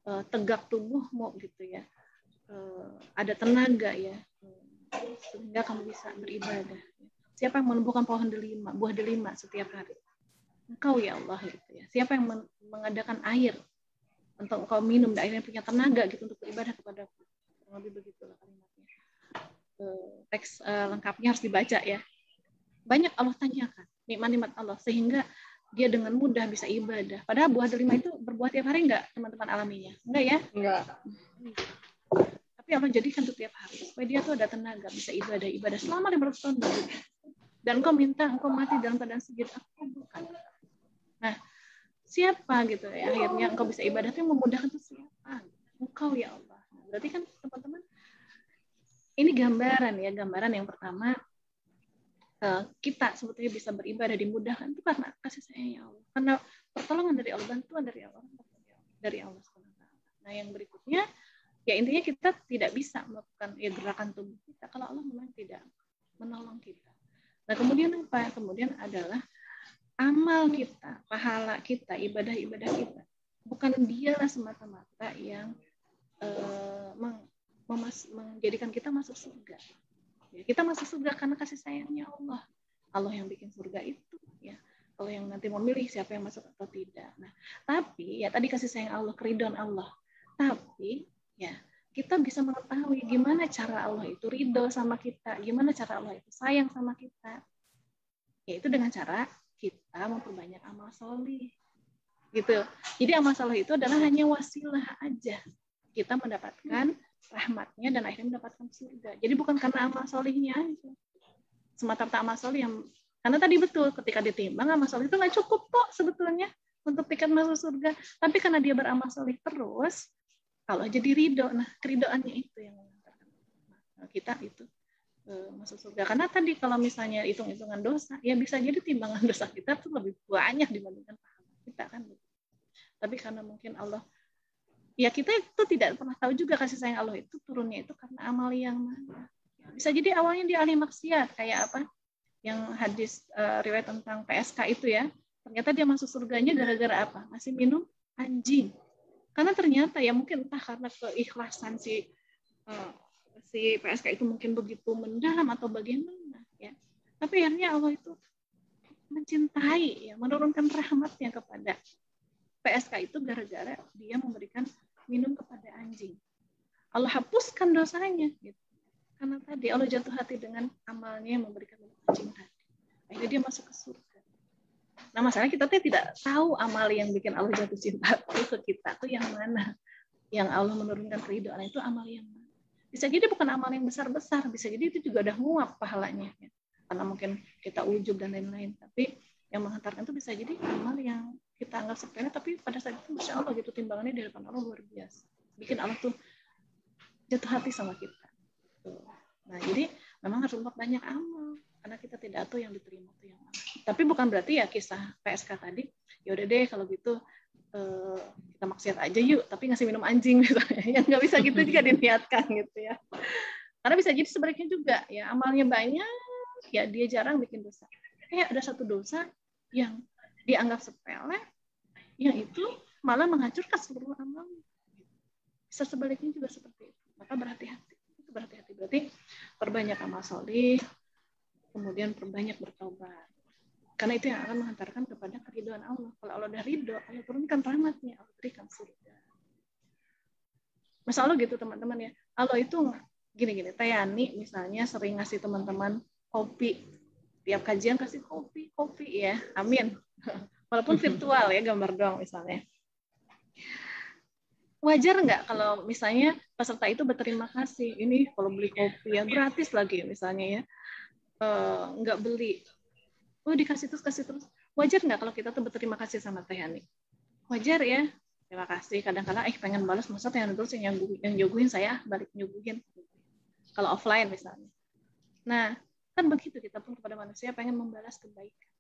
tegak tubuhmu gitu ya, ada tenaga ya, sehingga kamu bisa beribadah. Siapa yang menumbuhkan pohon delima, buah delima setiap hari? Engkau ya Allah gitu ya. Siapa yang mengadakan air untuk engkau minum dan akhirnya punya tenaga gitu untuk beribadah kepadaku? Kurang lebih begitulah kalimatnya. Teks lengkapnya harus dibaca ya. Banyak Allah tanyakan nikmat-nikmat Allah sehingga dia dengan mudah bisa ibadah. Padahal buah delima itu berbuah tiap hari enggak teman-teman alaminya? Enggak ya? Enggak. Tapi Allah jadikan tuh tiap hari supaya dia tuh ada tenaga bisa ibadah selama 500 tahun baru. Dan engkau minta engkau mati dalam keadaan sujud, aku bukan. Nah, siapa gitu ya akhirnya engkau bisa ibadah itu yang memudahkan itu siapa? Engkau ya Allah. Berarti kan teman-teman ini gambaran yang pertama kita sebetulnya bisa beribadah dimudahkan itu karena kasih sayangnya Allah. Karena pertolongan dari Allah, bantuan dari Allah SWT. Nah, yang berikutnya ya intinya kita tidak bisa melakukan gerakan tubuh kita kalau Allah memang tidak menolong kita. Nah, kemudian apa? Kemudian adalah amal kita, pahala kita, ibadah-ibadah kita. Bukan dialah semata-mata yang menjadikan kita masuk surga. Ya, kita masuk surga karena kasih sayangnya Allah. Allah yang bikin surga itu, ya. Allah yang nanti memilih siapa yang masuk atau tidak. Nah, tapi ya tadi kasih sayang Allah, keridhaan Allah. Tapi ya kita bisa mengetahui gimana cara Allah itu ridho sama kita, gimana cara Allah itu sayang sama kita. Yaitu dengan cara kita memperbanyak amal solih. Gitu. Jadi amal solih itu adalah hanya wasilah aja. Kita mendapatkan rahmatnya dan akhirnya mendapatkan surga. Jadi bukan karena amal solihnya aja. Semata-mata amal solih yang karena tadi betul ketika ditimbang amal solih itu nggak cukup kok sebetulnya untuk tiket masuk surga. Tapi karena dia beramal solih terus, kalau jadi ridho, nah keridhoannya itu yang mengantarkan kita itu masuk surga. Karena tadi kalau misalnya hitung-hitungan dosa, ya bisa jadi timbangan dosa kita tuh lebih banyak dibandingkan pahala kita kan. Tapi karena mungkin Allah ya kita itu tidak pernah tahu juga kasih sayang Allah itu turunnya itu karena amal yang mana. Bisa jadi awalnya dia ahli maksiat kayak apa? Yang hadis riwayat tentang PSK itu ya. Ternyata dia masuk surganya gara-gara apa? Masih minum anjing. Karena ternyata ya mungkin entah karena keikhlasan si PSK itu mungkin begitu mendalam atau bagaimana ya. Tapi akhirnya Allah itu mencintai ya, menurunkan rahmatnya kepada PSK itu gara-gara dia memberikan minum kepada anjing. Allah hapuskan dosanya gitu. Karena tadi Allah jatuh hati dengan amalnya yang memberikan minum anjing tadi. Akhirnya dia masuk ke surga. Nah, masalahnya kita tidak tahu amal yang bikin Allah jatuh cinta itu ke kita tuh yang mana. Yang Allah menurunkan keridhaan itu amal yang mana. Bisa jadi bukan amal yang besar-besar, bisa jadi itu juga udah nguap pahalanya ya. Karena mungkin kita ujub dan lain-lain, tapi yang menghantarkan itu bisa jadi amal yang kita anggap sepele, tapi pada saat itu Masya Allah gitu timbangannya di depan Allah luar biasa. Bikin Allah tuh jatuh hati sama kita. Tuh. Nah, jadi memang harus banyak amal karena kita tidak tahu yang diterima itu yang mana. Tapi bukan berarti ya kisah PSK tadi, ya udah deh kalau gitu kita maksiat aja yuk, tapi ngasih minum anjing misalnya. Yang nggak bisa gitu juga diniatkan gitu ya. Karena bisa jadi sebaliknya juga ya amalnya banyak, ya dia jarang bikin dosa. Ada satu dosa yang dianggap sepele, yang itu malah menghancurkan seluruh amal. Bisa sebaliknya juga seperti itu. Maka berhati-hati. Berarti perbanyak amal solih, kemudian perbanyak bertobat. Karena itu yang akan menghantarkan kepada keridhaan Allah. Kalau Allah udah ridho, Allah turunkan rahmatnya, Allah berikan surga. Masya Allah gitu teman-teman ya. Allah itu gini-gini. Tayani misalnya sering ngasih teman-teman kopi. Tiap kajian kasih kopi ya. Amin. Walaupun virtual ya, gambar doang misalnya. Wajar nggak kalau misalnya peserta itu berterima kasih. Ini kalau beli kopi ya gratis lagi misalnya ya. Nggak beli. Dikasih terus, kasih terus. Wajar nggak kalau kita tuh berterima kasih sama Teh Yani? Wajar ya. Terima kasih. Kadang-kadang pengen balas, masa Teh Yani terus yang nyuguhin saya balik nyuguhin. Kalau offline misalnya. Nah, kan begitu kita pun kepada manusia pengen membalas kebaikan.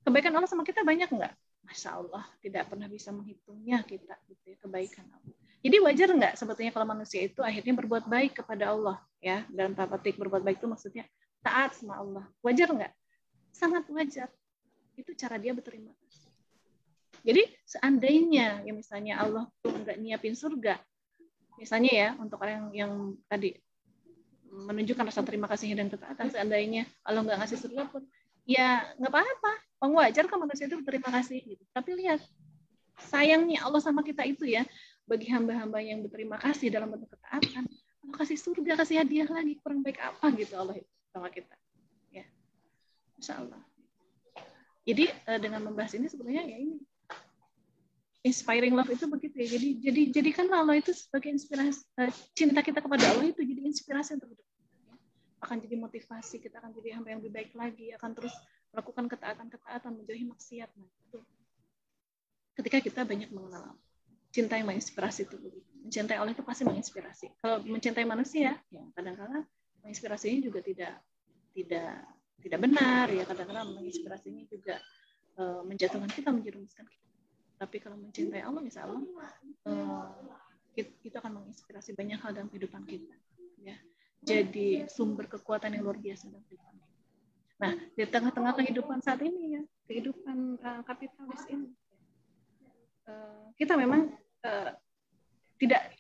Kebaikan Allah sama kita banyak nggak? Masya Allah, tidak pernah bisa menghitungnya kita gitu ya, kebaikan Allah. Jadi wajar nggak sebetulnya kalau manusia itu akhirnya berbuat baik kepada Allah ya, dalam tanda petik berbuat baik itu maksudnya taat sama Allah. Wajar nggak? Sangat wajar. Itu cara dia berterima kasih. Jadi seandainya ya misalnya Allah tuh nggak nyiapin surga, misalnya ya untuk orang yang tadi menunjukkan rasa terima kasihnya dan ketaatan, seandainya Allah nggak ngasih surga pun, ya nggak apa-apa, wajar kan manusia itu berterima kasih gitu. Tapi lihat sayangnya Allah sama kita itu ya, bagi hamba-hamba yang berterima kasih dalam bentuk ketaatan, Allah kasih surga, kasih hadiah lagi, kurang baik apa gitu Allah itu sama kita. Ya, Masya Allah. Jadi dengan membahas ini sebenarnya ya ini inspiring love itu begitu ya. Jadi jadikanlah Allah itu sebagai inspirasi, cinta kita kepada Allah itu jadi inspirasi untuk hidup. Akan jadi motivasi, kita akan jadi hamba yang lebih baik lagi, akan terus melakukan ketaatan, menjauhi maksiat. Nah, itu. Ketika kita banyak mengenal Allah. Cinta yang menginspirasi itu begitu. Mencintai Allah itu pasti menginspirasi. Kalau mencintai manusia, ya kadang-kadang menginspirasinya juga tidak benar, ya kadang-kadang menginspirasinya juga menjatuhkan kita, menjerumuskan kita. Tapi kalau mencintai Allah, insya Allah itu akan menginspirasi banyak hal dalam kehidupan kita. Ya, jadi sumber kekuatan yang luar biasa dalam kehidupan kita. Nah, di tengah-tengah kehidupan saat ini ya, kehidupan kapitalis ini, kita memang tidak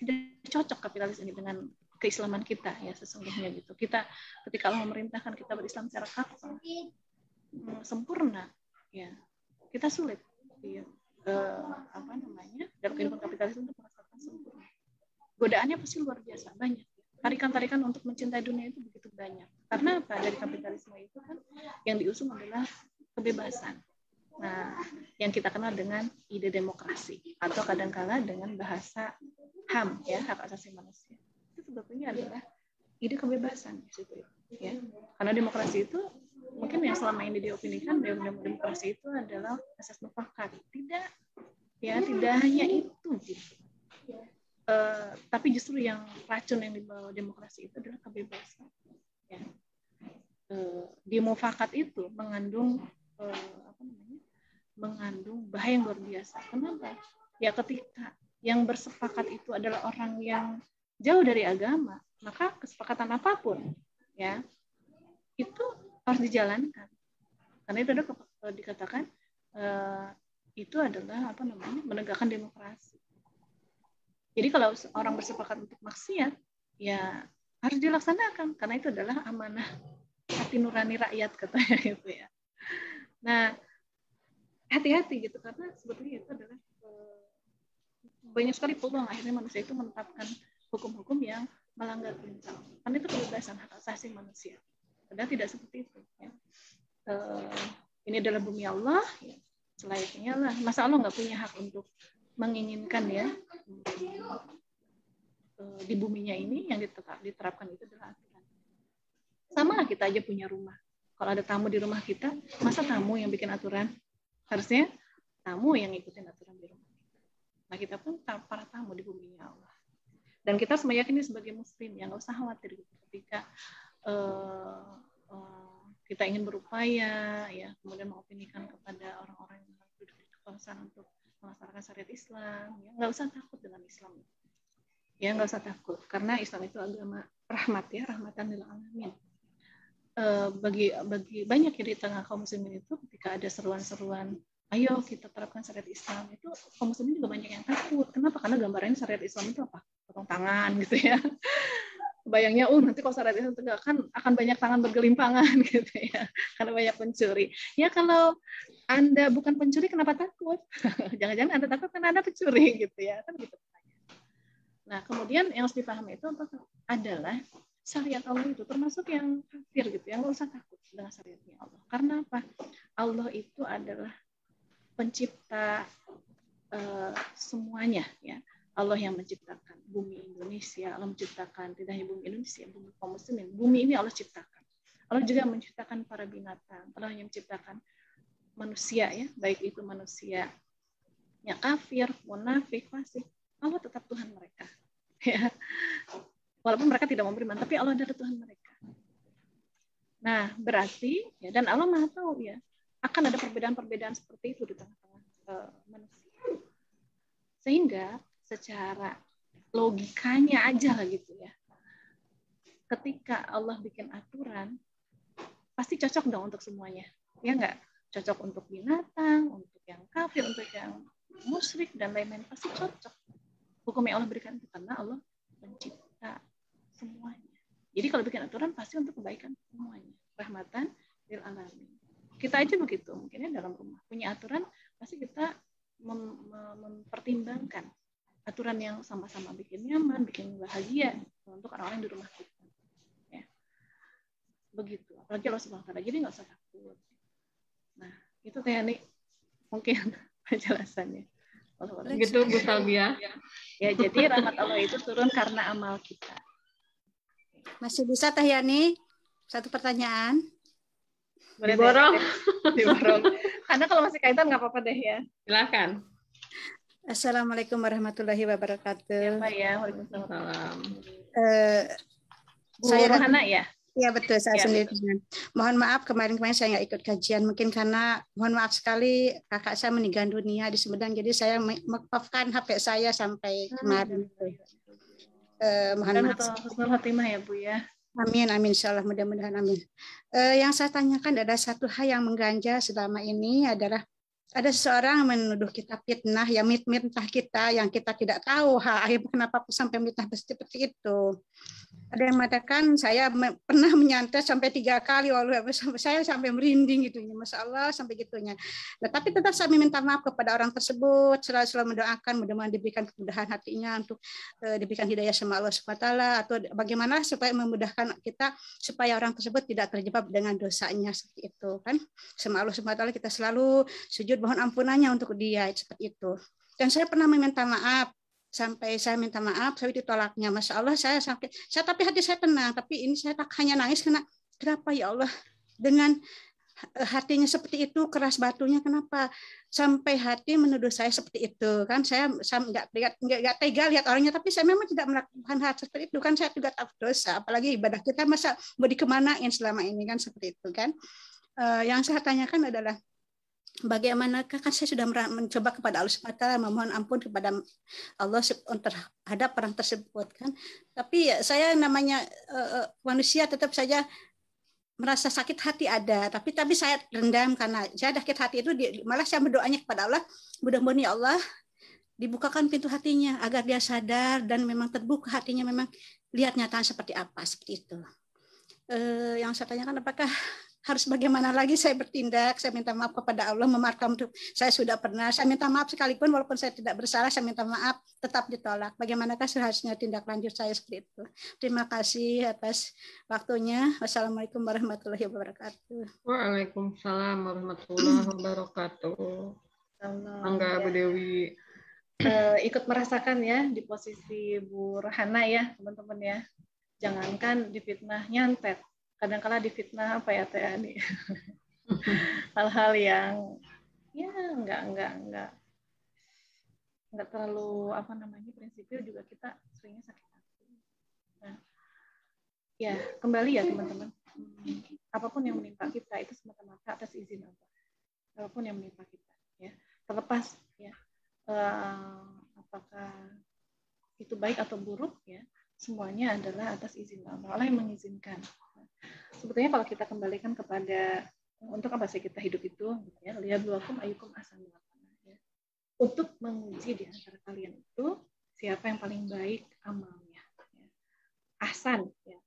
cocok kapitalis ini dengan keislaman kita ya sesungguhnya gitu. Kita ketika Allah memerintahkan kita berislam secara kafah sempurna, ya kita sulit, ya, dalam kehidupan kapitalis untuk merasakan sempurna. Godaannya pasti luar biasa banyak. Tarikan-tarikan untuk mencintai dunia itu begitu banyak. Karena apa? Dari kapitalisme itu kan yang diusung adalah kebebasan. Nah, yang kita kenal dengan ide demokrasi atau kadang-kala dengan bahasa HAM ya, hak asasi manusia. Itu sebetulnya adalah ide kebebasan di situ ya. Karena demokrasi itu mungkin yang selama ini diopinikan demokrasi itu adalah asas mufakat. Tidak hanya itu gitu. Tapi justru yang racun yang dibawa demokrasi itu adalah kebebasan. Ya. Di mufakat itu mengandung bahaya yang luar biasa. Kenapa? Ya ketika yang bersepakat itu adalah orang yang jauh dari agama, maka kesepakatan apapun ya itu harus dijalankan. Karena itu ada dikatakan itu adalah menegakkan demokrasi. Jadi kalau orang bersepakat untuk maksiat, ya harus dilaksanakan karena itu adalah amanah hati nurani rakyat katanya gitu ya. Nah, hati-hati gitu karena sebetulnya itu adalah banyak sekali peluang akhirnya manusia itu menetapkan hukum-hukum yang melanggar perintah. Karena itu kebebasan hak asasi manusia. Padahal tidak seperti itu. Ya. Ini adalah bumi Allah, ya, selayaknya lah. Masa Allah nggak punya hak untuk menginginkan ya di buminya ini yang diterapkan itu adalah aturan. Sama lah kita aja punya rumah. Kalau ada tamu di rumah kita, masa tamu yang bikin aturan? Harusnya tamu yang ngikutin aturan di rumah kita. Nah kita pun para tamu di buminya Allah. Dan kita harus meyakini sebagai muslim, ya nggak usah khawatir gitu. Ketika kita ingin berupaya, ya kemudian mengopinikan kepada orang-orang yang duduk di kekuasaan untuk melaksanakan syariat Islam, ya nggak usah takut dengan Islam. Ya nggak usah takut, karena Islam itu agama rahmat ya, rahmatan lil alamin. Bagi banyak yang di tengah kaum muslimin itu ketika ada seruan-seruan ayo kita terapkan syariat Islam, itu kaum muslimin juga banyak yang takut. Kenapa? Karena gambarannya syariat Islam itu apa? Potong tangan gitu ya. Bayangnya nanti kalau syariat Islam tegakkan akan banyak tangan bergelimpangan gitu ya. Karena banyak pencuri. Ya kalau Anda bukan pencuri kenapa takut? Jangan-jangan Anda takut karena Anda pencuri gitu ya. Kan gitu. Nah, kemudian yang harus dipahami itu adalah syariat Allah itu termasuk yang kafir gitu ya, nggak usah takut dengan syariatnya Allah. Karena apa? Allah itu adalah pencipta semuanya ya. Allah yang menciptakan bumi Indonesia, Allah menciptakan tidak hanya bumi Indonesia, bumi kaum muslimin. Bumi ini Allah ciptakan. Allah juga menciptakan para binatang. Allah yang menciptakan manusia ya, baik itu manusia yang kafir, munafik, fasik. Allah tetap Tuhan mereka. Ya. Walaupun mereka tidak mau beriman, tapi Allah adalah Tuhan mereka. Nah, berarti ya, dan Allah Maha tahu ya, akan ada perbedaan-perbedaan seperti itu di tengah-tengah manusia. Sehingga secara logikanya aja lah gitu ya. Ketika Allah bikin aturan, pasti cocok dong untuk semuanya. Ya enggak? Cocok untuk binatang, untuk yang kafir, untuk yang musyrik dan lain-lain, pasti cocok. Hukum yang Allah berikan itu karena Allah pencipta semuanya. Jadi kalau bikin aturan pasti untuk kebaikan semuanya. Rahmatan lil alamin. Kita aja begitu, mungkinnya dalam rumah punya aturan, pasti kita mempertimbangkan aturan yang sama-sama bikin nyaman, bikin bahagia untuk orang-orang di rumah kita. Ya. Begitu. Apalagi Allah Subhanahu wa taala. Jadi nggak usah takut. Nah, itu Teh Yani mungkin penjelasannya. Gitu Bu Salbia. Ya, jadi rahmat Allah itu turun karena amal kita. Masih bisa Teh Yani? Satu pertanyaan. Boleh Diborong. Diborong. Karena kalau masih kaitan nggak apa-apa deh ya. Silakan. Assalamualaikum warahmatullahi wabarakatuh. Ya, Pak ya. Waalaikumsalam. Salam. Bu Saya Rohana ya? Iya betul, saya Ya, sendiri. Mohon maaf kemarin saya nggak ikut kajian, mungkin karena mohon maaf sekali kakak saya meninggal dunia di Sumedang, jadi saya maafkan HP saya sampai kemarin. Mohon maaf. Husnul Khotimah ya Bu ya. Amin, amin, insyaallah, mudah-mudahan amin. Yang saya tanyakan ada satu hal yang mengganjal selama ini adalah ada seseorang menuduh kita fitnah, yang mitnah kita, yang kita tidak tahu kenapa sampai mitnah seperti itu. Ada yang mengatakan saya pernah menyantet sampai 3 kali, saya sampai merinding gitu, Masya Allah sampai gitunya. Nah, tapi tetap saya meminta maaf kepada orang tersebut, selalu mendoakan mudah-mudahan diberikan kemudahan hatinya untuk diberikan hidayah sama Allah SWT, atau bagaimana supaya memudahkan kita supaya orang tersebut tidak terjebak dengan dosanya seperti itu kan. Sama Allah SWT kita selalu sujud mohon ampunannya untuk dia seperti itu. Dan saya pernah meminta maaf. Sampai saya minta maaf, saya ditolaknya. Masya Allah, saya tapi hati saya tenang. Tapi ini saya tak hanya nangis karena kenapa ya Allah dengan hatinya seperti itu, keras batunya, kenapa sampai hati menuduh saya seperti itu kan? Saya nggak tega lihat orangnya, tapi saya memang tidak melakukan hal seperti itu kan. Saya juga tahu dosa, apalagi ibadah kita masa mau dikemanain selama ini kan seperti itu kan. Yang saya tanyakan adalah bagaimanakah, kan saya sudah mencoba kepada Allah SWT memohon ampun kepada Allah terhadap orang tersebut kan, tapi saya namanya manusia tetap saja merasa sakit hati ada, tapi saya rendam karena saya sakit hati itu, malah saya berdoanya kepada Allah, mudah-mudahan ya Allah dibukakan pintu hatinya agar dia sadar dan memang terbuka hatinya, memang lihat nyataan seperti apa seperti itu. Yang saya tanyakan apakah harus bagaimana lagi saya bertindak, saya minta maaf kepada Allah, memaafkan untuk saya sudah pernah, saya minta maaf sekalipun walaupun saya tidak bersalah, saya minta maaf, tetap ditolak. Bagaimanakah seharusnya tindak lanjut saya seperti itu? Terima kasih atas waktunya. Wassalamualaikum warahmatullahi wabarakatuh. Waalaikumsalam warahmatullahi wabarakatuh. Angga Bu Dewi. Ikut merasakan ya di posisi Bu Rohana ya teman-teman ya. Jangankan difitnah nyantet, kadang-kala difitnah apa ya Teh Yani, hal-hal yang ya nggak terlalu apa namanya prinsipil juga kita seringnya sakit hati. Nah, ya kembali ya teman-teman, apapun yang menimpa kita itu semata-mata atas izin Allah. Apapun yang menimpa kita, ya terlepas ya apakah itu baik atau buruk ya, semuanya adalah atas izin Allah. Allah yang mengizinkan. Sebetulnya kalau kita kembalikan kepada untuk apa sih kita hidup itu, ya, liyabluwakum ayyukum ahsanu amala, ya. Untuk menguji di antara kalian itu siapa yang paling baik amalnya, ya. Ahsan, ya,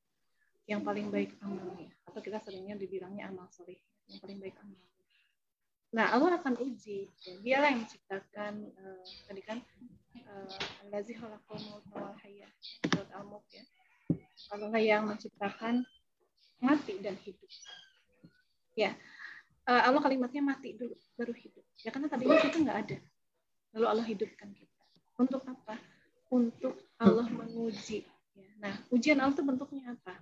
yang paling baik amalnya, atau kita seringnya dibilangnya amal soleh, yang paling baik amalnya. Nah, Allah akan uji, ya. Dialah yang menciptakan tadi kan allazi khalaqal mauta wal hayya surat Al-Mulk, ya. Allah yang menciptakan mati dan hidup. Ya, Allah kalimatnya mati dulu, baru hidup. Ya karena tadinya kita nggak ada. Lalu Allah hidupkan kita. Untuk apa? Untuk Allah menguji. Ya. Nah, ujian Allah itu bentuknya apa?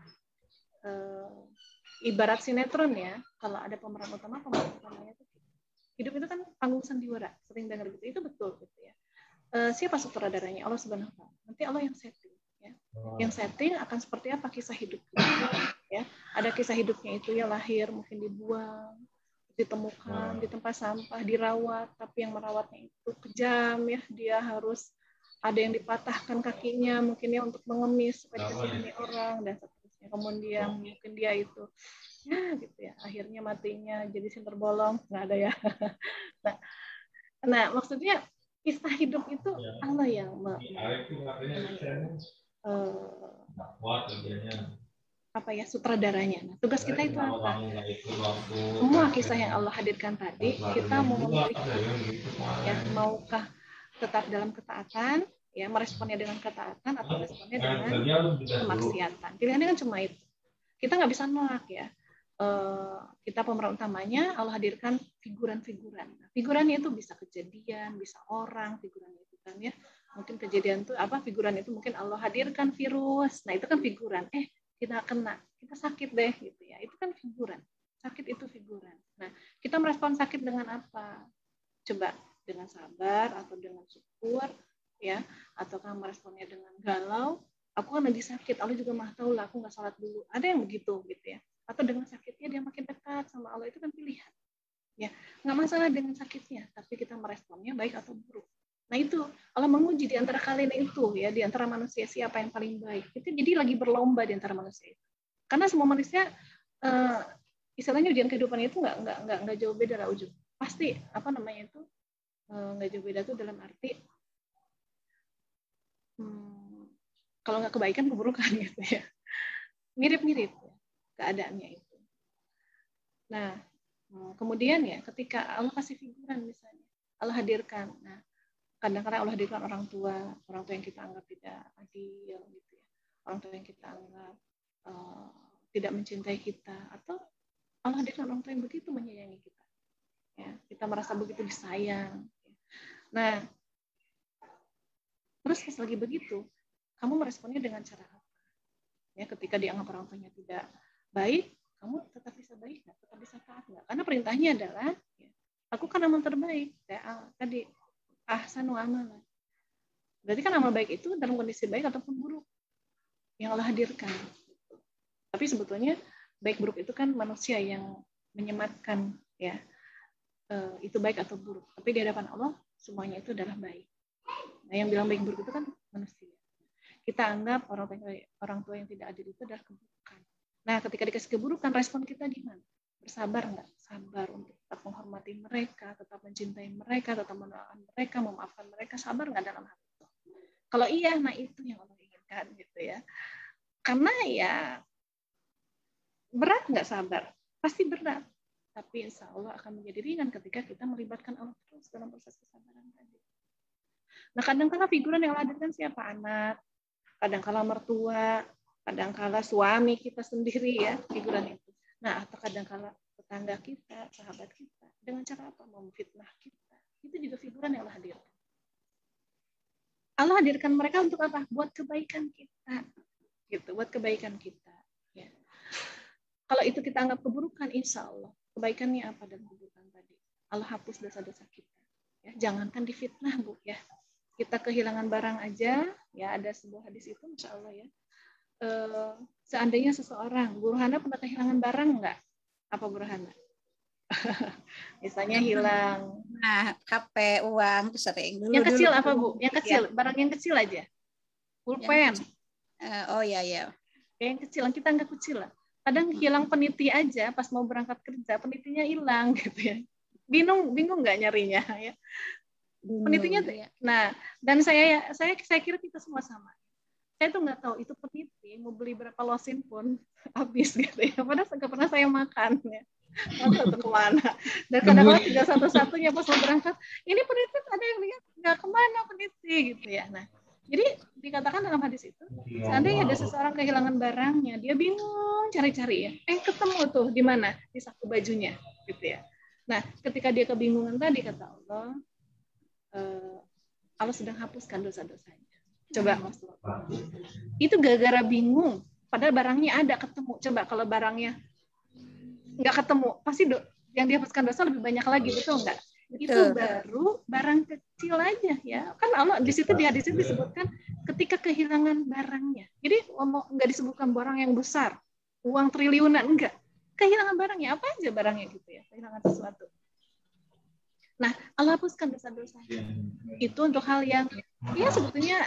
Ibarat sinetron ya, kalau ada pemeran utamanya itu hidup itu kan panggung sandiwara. Sering dengar gitu. Itu betul gitu ya. Siapa sutradaranya? Allah Subhanahu wa taala. Nanti Allah yang setting. Ya. Yang setting akan seperti apa kisah hidupnya, ya. Ada kisah hidupnya itu ya lahir mungkin dibuang, ditemukan di tempat sampah, dirawat, tapi yang merawatnya itu kejam ya, dia harus ada yang dipatahkan kakinya mungkin ya untuk mengemis supaya disegani orang dan seterusnya. Kemudian mungkin dia itu Ya gitu ya. Akhirnya matinya jadi sinter bolong, nggak ada ya. Nah, maksudnya kisah hidup itu Allah yang sutradaranya. Nah, tugas kita itu apa? Semua kisah yang Allah hadirkan tadi kita mau memilih, ya maukah tetap dalam ketaatan, ya meresponnya dengan ketaatan atau meresponnya dengan kemaksiatan. Pilihannya kan cuma itu. Kita nggak bisa nolak ya. Kita pemeran utamanya Allah hadirkan figuran-figuran. Nah, figurannya itu bisa kejadian, bisa orang, figuran itu kan ya. Mungkin kejadian itu apa? Figuran itu mungkin Allah hadirkan virus. Nah, itu kan figuran. Kita kena, kita sakit deh gitu ya. Itu kan figuran. Sakit itu figuran. Nah, kita merespon sakit dengan apa? Coba dengan sabar atau dengan syukur ya, ataukah meresponnya dengan galau? Aku kan lagi sakit, Allah juga mah tahu lah, aku nggak sholat dulu. Ada yang begitu gitu ya. Atau dengan sakitnya dia makin dekat sama Allah, itu kan pilihan. Ya, nggak masalah dengan sakitnya, tapi kita meresponnya baik atau buruk. Nah itu Allah menguji di antara kalian itu ya, di antara manusia siapa yang paling baik. Itu jadi lagi berlomba di antara manusia itu. Karena semua manusia istilahnya ujian kehidupan itu nggak jauh beda lah ujung. Pasti apa namanya itu nggak jauh beda tuh dalam arti kalau nggak kebaikan keburukan gitu ya, mirip-mirip ya, keadaannya itu. Nah kemudian ya ketika Allah kasih figuran misalnya, Allah hadirkan, nah kadang-kadang Allah hadirkan orang tua yang kita anggap tidak adil gitu ya, orang tua yang kita anggap tidak mencintai kita, atau Allah hadirkan orang tua yang begitu menyayangi kita, ya kita merasa begitu disayang. Nah terus pas lagi begitu, kamu meresponnya dengan cara apa? Ya, ketika dianggap orang tuanya tidak baik, kamu tetap bisa baik nggak? Tetap bisa taat nggak? Karena perintahnya adalah, ya, lakukan amal terbaik. Kayak tadi, ahsanu amalan. Berarti kan amal baik itu dalam kondisi baik ataupun buruk yang Allah hadirkan. Tapi sebetulnya baik buruk itu kan manusia yang menyematkan, ya itu baik atau buruk. Tapi di hadapan Allah semuanya itu adalah baik. Nah, yang bilang baik buruk itu kan manusia. Kita anggap orang tua yang tidak adil itu adalah keburukan. Nah, ketika dikasih keburukan, respon kita gimana? Bersabar nggak? Sabar untuk tetap menghormati mereka, tetap mencintai mereka, tetap mendoakan mereka, memaafkan mereka. Sabar nggak dalam hal itu? Kalau iya, nah itu yang Allah inginkan gitu ya. Karena ya berat nggak sabar? Pasti berat. Tapi insya Allah akan menjadi ringan ketika kita melibatkan Allah terus dalam proses kesabaran tadi. Nah, kadang-kala figuran yang hadirkan siapa? Anak, kadang-kala mertua, kadang-kala suami kita sendiri ya, figuran itu. Nah, atau kadang-kala tetangga kita, sahabat kita, dengan cara apa? Memfitnah kita. Itu juga figuran yang Allah hadirkan. Allah hadirkan mereka untuk apa? Buat kebaikan kita. Gitu, buat kebaikan kita. Ya. Kalau itu kita anggap keburukan, insya Allah. Kebaikannya apa dalam keburukan tadi? Allah hapus dosa-dosa kita. Ya, jangankan difitnah, Bu, ya. Kita kehilangan barang aja, ya ada sebuah hadis itu, insya Allah ya. Seandainya seseorang, Bu Ruhana pernah kehilangan barang nggak? Apa Bu Ruhana? Misalnya hilang. Nah, HP, uang, sering. Yang kecil apa Bu? Yang kecil, barang yang kecil aja. Pulpen. Oh iya, iya. Yang kecil, kita nggak kecil lah. Kadang hilang peniti aja, pas mau berangkat kerja, penitinya hilang gitu ya. Bingung nggak nyarinya ya. Penitinya, nah, dan saya kira kita semua sama. Saya tuh nggak tahu itu peniti mau beli berapa losin pun habis gitu ya. Padahal nggak pernah saya makan ya. Masa itu kemana? Dan kadang-kadang tinggal satu-satunya pas mau berangkat, ini peniti ada yang lihat nggak kemana peniti gitu ya. Nah, jadi dikatakan dalam hadis itu, seandainya ada seseorang kehilangan barangnya, dia bingung cari-cari ya. Ketemu tuh di mana? Di saku bajunya gitu ya. Nah, ketika dia kebingungan tadi kata Allah, Allah sedang hapuskan dosa-dosanya. Coba Mas, itu gara-gara bingung. Padahal barangnya ada, ketemu. Coba kalau barangnya nggak ketemu, pasti yang dihapuskan dosa lebih banyak lagi, betul nggak? Itu baru barang kecil aja ya. Kan Allah di situ di hadis itu disebutkan ketika kehilangan barangnya. Jadi nggak disebutkan barang yang besar, uang triliunan, enggak. Kehilangan barangnya, apa aja barangnya gitu ya, kehilangan sesuatu. Nah, Allah hapuskan dosa-dosa. Itu untuk hal yang ya sebetulnya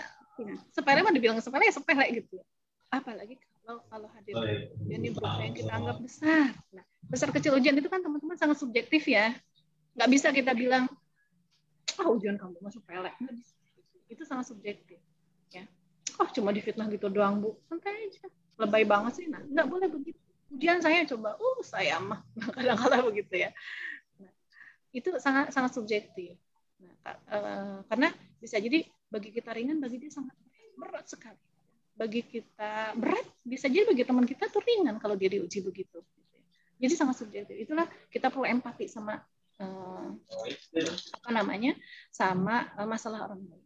sepele mah dibilang sepele ya sepele gitu ya. Apalagi kalau hadir ujian ini berupa yang kita anggap besar. Nah, besar kecil ujian itu kan teman-teman sangat subjektif ya. Nggak bisa kita bilang, ujian kamu masuk pelek. Nggak bisa. Itu sangat subjektif. Ya. Cuma difitnah gitu doang, Bu. Santai aja. Lebay banget sih. Nah, nggak boleh begitu. Ujian saya coba, saya mah. Kadang-kadang begitu ya. Nah, itu sangat sangat subjektif. Nah, karena bisa jadi bagi kita ringan, bagi dia sangat berat sekali. Bagi kita berat, bisa jadi bagi teman kita tuh ringan kalau dia diuji begitu. Jadi sangat subjektif. Itulah kita perlu empati sama sama masalah orang lain.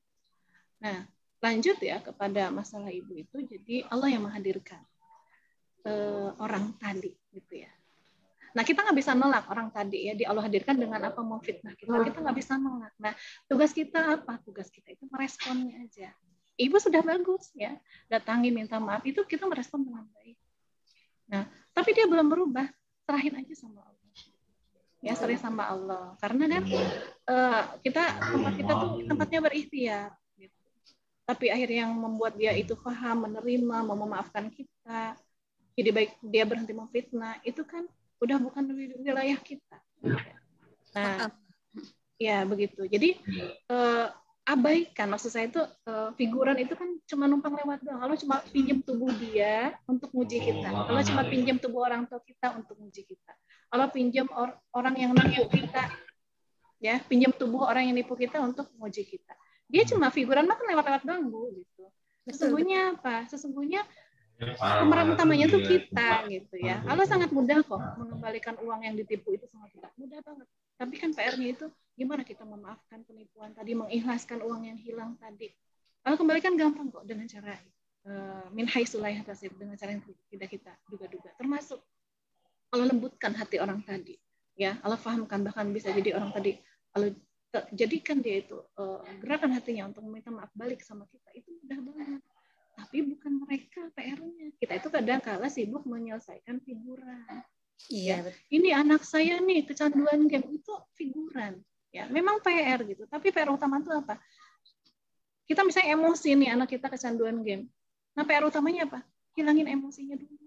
Nah, lanjut ya kepada masalah ibu itu. Jadi Allah yang menghadirkan orang tadi, gitu ya. Nah, kita nggak bisa nolak orang tadi ya, Allah hadirkan dengan apa mau fitnah kita. Kita nggak bisa nolak. Nah, tugas kita apa? Tugas kita itu meresponnya aja. Ibu sudah bagus ya, datangi minta maaf, itu kita merespon dengan baik. Nah, tapi dia belum berubah, serahin aja sama Allah. Ya, serahin sama Allah. Karena kan tempat kita tuh tempatnya berikhtiar. Gitu. Tapi akhirnya yang membuat dia itu paham, menerima, mau memaafkan kita, jadi baik dia berhenti memfitnah, itu kan udah bukan wilayah kita. Nah, ya begitu. Jadi abaikan, maksud saya itu figuran itu kan cuma numpang lewat doang. Kalau cuma pinjam tubuh dia untuk nguji kita, kalau cuma pinjam tubuh orang tua kita untuk nguji kita, kalau pinjam orang yang nipu kita, ya pinjam tubuh orang yang nipu kita untuk nguji kita, dia cuma figuran, mah kan lewat-lewat doang, Bu, gitu. Sesungguhnya apa? Sesungguhnya pemeran utamanya tuh kita, gitu ya. Allah sangat mudah kok mengembalikan uang yang ditipu, itu sangat mudah banget. Tapi kan PR-nya itu gimana kita memaafkan penipuan tadi, mengikhlaskan uang yang hilang tadi. Allah kembalikan gampang kok dengan cara min haitsu la yahtasib, dengan cara yang tidak kita duga-duga. Termasuk Allah lembutkan hati orang tadi, ya. Allah fahamkan, bahkan bisa jadi orang tadi Allah jadikan dia itu gerakan hatinya untuk meminta maaf balik sama kita, itu mudah banget. Tapi bukan mereka PR-nya. Kita itu kadang kala sibuk menyelesaikan figuran. Iya. Ya. Ini anak saya nih kecanduan game, itu figuran. Ya, memang PR gitu. Tapi PR utama itu apa? Kita misalnya emosi nih, anak kita kecanduan game. Nah, PR utamanya apa? Hilangin emosinya dulu.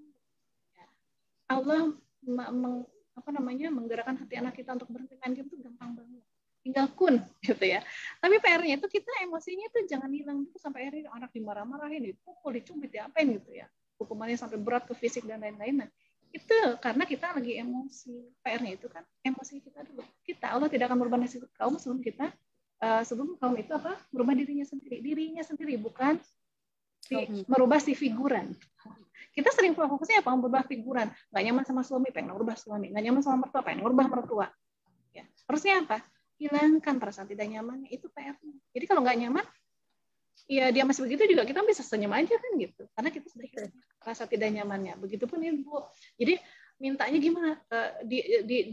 Ya. Allah menggerakkan hati anak kita untuk berhenti main game itu gampang banget. Tinggal kun gitu ya. Tapi PR-nya itu kita emosinya tuh jangan hilang dulu sampai akhirnya anak dimarah-marahin, dipukul, dicubit, diapain gitu ya. Hukumannya sampai berat ke fisik dan lain-lain. Nah, itu karena kita lagi emosi. PR-nya itu kan emosi kita dulu. Allah tidak akan merubah nasib kaum sebelum kaum itu merubah dirinya sendiri, bukan merubah si figuran. Kita sering fokusnya merubah figuran. Nggak nyaman sama suami, pengen merubah suami. Nggak nyaman sama mertua, pengen merubah mertua. Ya. Harusnya apa? Hilangkan perasaan tidak nyamannya, itu PR-nya. Jadi kalau nggak nyaman, ya dia masih begitu juga, kita bisa senyum aja kan gitu. Karena kita sudah hilang rasa tidak nyamannya. Begitupun Ibu. Jadi mintanya gimana?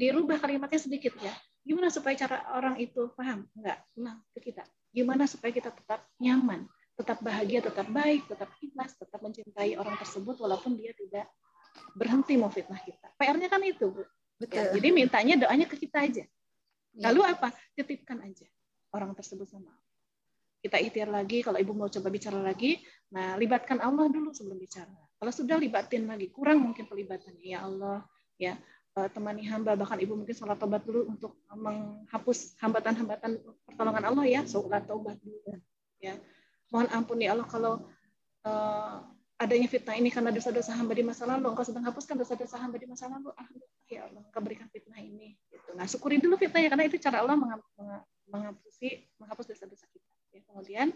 Dirubah kalimatnya sedikit ya. Gimana supaya cara orang itu paham? Enggak, ke kita. Gimana supaya kita tetap nyaman, tetap bahagia, tetap baik, tetap ikhlas, tetap mencintai orang tersebut walaupun dia tidak berhenti memfitnah kita. PR-nya kan itu, Bu. Ya, jadi mintanya doanya ke kita aja. Lalu apa? Titipkan aja orang tersebut sama Allah. Kita ikhtiar lagi, kalau Ibu mau coba bicara lagi, nah libatkan Allah dulu sebelum bicara. Kalau sudah libatin lagi, kurang mungkin pelibatannya, ya Allah, ya temani hamba, bahkan Ibu mungkin sholat taubat dulu untuk menghapus hambatan-hambatan pertolongan Allah ya, sholat taubat dulu. Ya. Mohon ampun ya Allah kalau adanya fitnah ini karena dosa-dosa hamba di masa lalu, Engkau sedang hapuskan dosa-dosa hamba di masa lalu. Ya Allah, Engkau berikan fitnah ini. Gitu. Nah, syukuri dulu fitnahnya, karena itu cara Allah menghapus dosa-dosa kita. Ya, kemudian,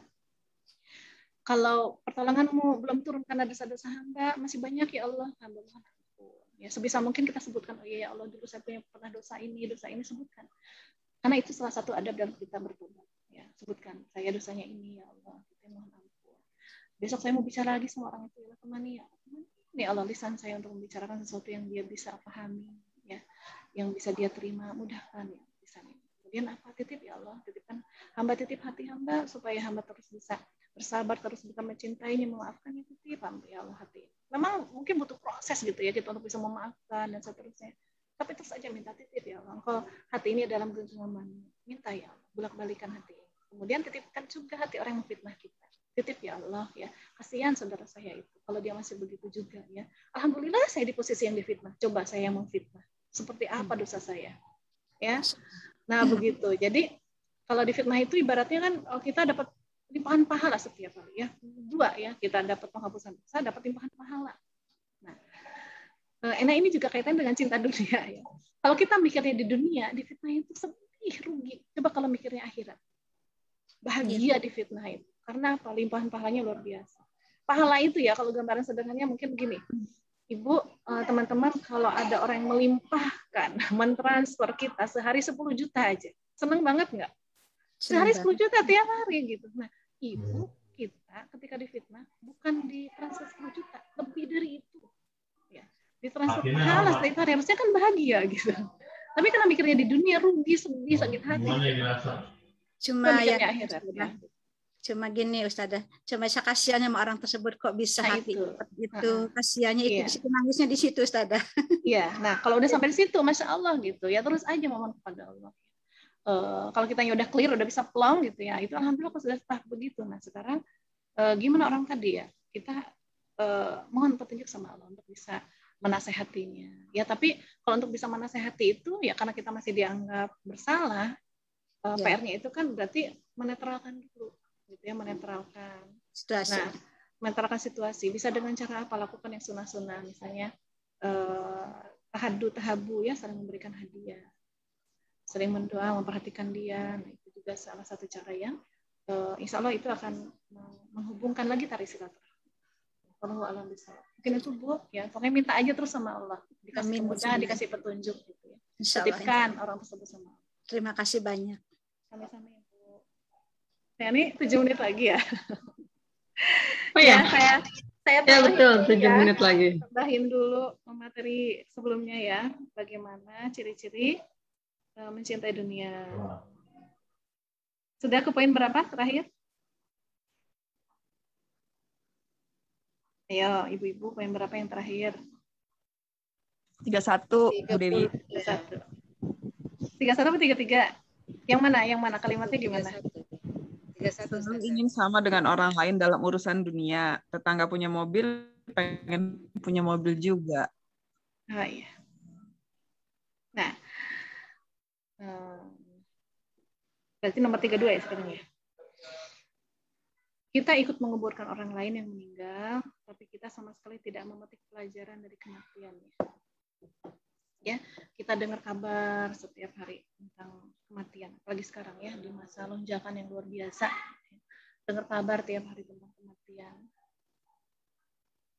kalau pertolonganmu belum turun karena dosa-dosa hamba, masih banyak ya Allah, hamba mohon ampun. Ya, sebisa mungkin kita sebutkan, oh iya ya Allah, dulu saya pernah dosa ini, sebutkan. Karena itu salah satu adab dalam kita bertobat. Ya, sebutkan, saya dosanya ini ya Allah, kita mohon ampun. Besok saya mau bicara lagi sama orang itu, ya temani ya. Ini Allah lisan saya untuk membicarakan sesuatu yang dia bisa pahami, ya, yang bisa dia terima, mudahkan ya lisan ini. Kemudian apa? Titip ya Allah, titipkan hamba, titip hati hamba supaya hamba terus bisa bersabar, terus bisa mencintainya, memaafkannya, titip hamba ya Allah hati. Memang mungkin butuh proses gitu ya kita untuk bisa memaafkan dan seterusnya. Tapi terus saja minta titip ya Allah. Kalau hati ini dalam genggaman, minta ya Allah, bolak-balikan hati ini. Kemudian titipkan juga hati orang yang memfitnah kita. Titip ya Allah ya, kasihan saudara saya itu. kalau dia masih begitu juga ya. Alhamdulillah saya di posisi yang difitnah. Coba saya yang memfitnah. Seperti apa dosa saya? Ya. Nah, begitu. Jadi kalau difitnah itu ibaratnya kan kita dapat limpahan pahala setiap hari ya. Dua ya, kita dapat penghapusan dosa, dapat limpahan pahala. Nah, ini juga kaitan dengan cinta dunia ya. Kalau kita mikirnya di dunia, difitnah itu sedih, rugi. Coba kalau mikirnya akhirat. Bahagia difitnah itu. Karena apa? Limpahan pahalanya luar biasa. Pahala itu ya, kalau gambaran sederhananya mungkin begini. Ibu, teman-teman, kalau ada orang yang melimpahkan, mentransfer kita sehari 10 juta aja. Seneng banget nggak? Sehari 10 juta tiap hari gitu. Nah, ibu kita ketika difitnah bukan ditransfer 10 juta, lebih dari itu. Ya, ditransfer pahala setelah itu hari harusnya kan bahagia gitu. Tapi karena mikirnya di dunia rugi, sedih, sakit hati. Cuma ya, akhirat, ya. Cuma gini Ustazah, cuma saya kasihannya sama orang tersebut kok bisa Nah, hati itu. Kasihannya itu Iya. di situ, nangisnya di situ Ustazah. Iya, nah kalau udah sampai di situ, masya Allah gitu ya, terus aja mohon kepada Allah. Kalau kita udah clear, udah bisa plong gitu ya, itu alhamdulillah sudah tahap begitu. Nah sekarang gimana orang tadi ya, kita mohon petunjuk sama Allah untuk bisa menasehatinya. Ya tapi kalau untuk bisa menasehati itu ya karena kita masih dianggap bersalah, PR-nya itu kan berarti menetralkan dulu. Gitu ya, menetralkan situasi. Nah, menetralkan situasi bisa dengan cara apa? Lakukan yang sunnah-sunnah, misalnya tahabu ya, saling memberikan hadiah, sering mendoa, memperhatikan dia. Nah, itu juga salah satu cara yang insya Allah itu akan menghubungkan lagi tali silaturahmi. Wallahu a'lam bishawab. Mungkin itu Bu, ya pokoknya minta aja terus sama Allah, dikasih kemudahan, dikasih petunjuk gitu ya. Titipkan orang tersebut sama Allah. Terima kasih banyak. Sama-sama ya Bu. Nah, ini 7 menit lagi ya. Oh ya, saya ya betul, 7 ya. menit lagi. Tambahin dulu materi sebelumnya ya, bagaimana ciri-ciri mencintai dunia. Sudah ke poin berapa terakhir? Ayo, ibu-ibu, poin berapa yang terakhir? 31, Bu Dewi. 31. 31 atau 33? Yang mana? Kalimatnya gimana? Selalu ingin sama dengan orang lain dalam urusan dunia. Tetangga punya mobil, pengen punya mobil juga. Oh iya. Nah, berarti nomor 32 ya sekarang ya. Kita ikut menguburkan orang lain yang meninggal, tapi kita sama sekali tidak memetik pelajaran dari kematiannya. Ya, kita dengar kabar setiap hari tentang kematian, apalagi sekarang ya di masa lonjakan yang luar biasa. Dengar kabar tiap hari tentang kematian.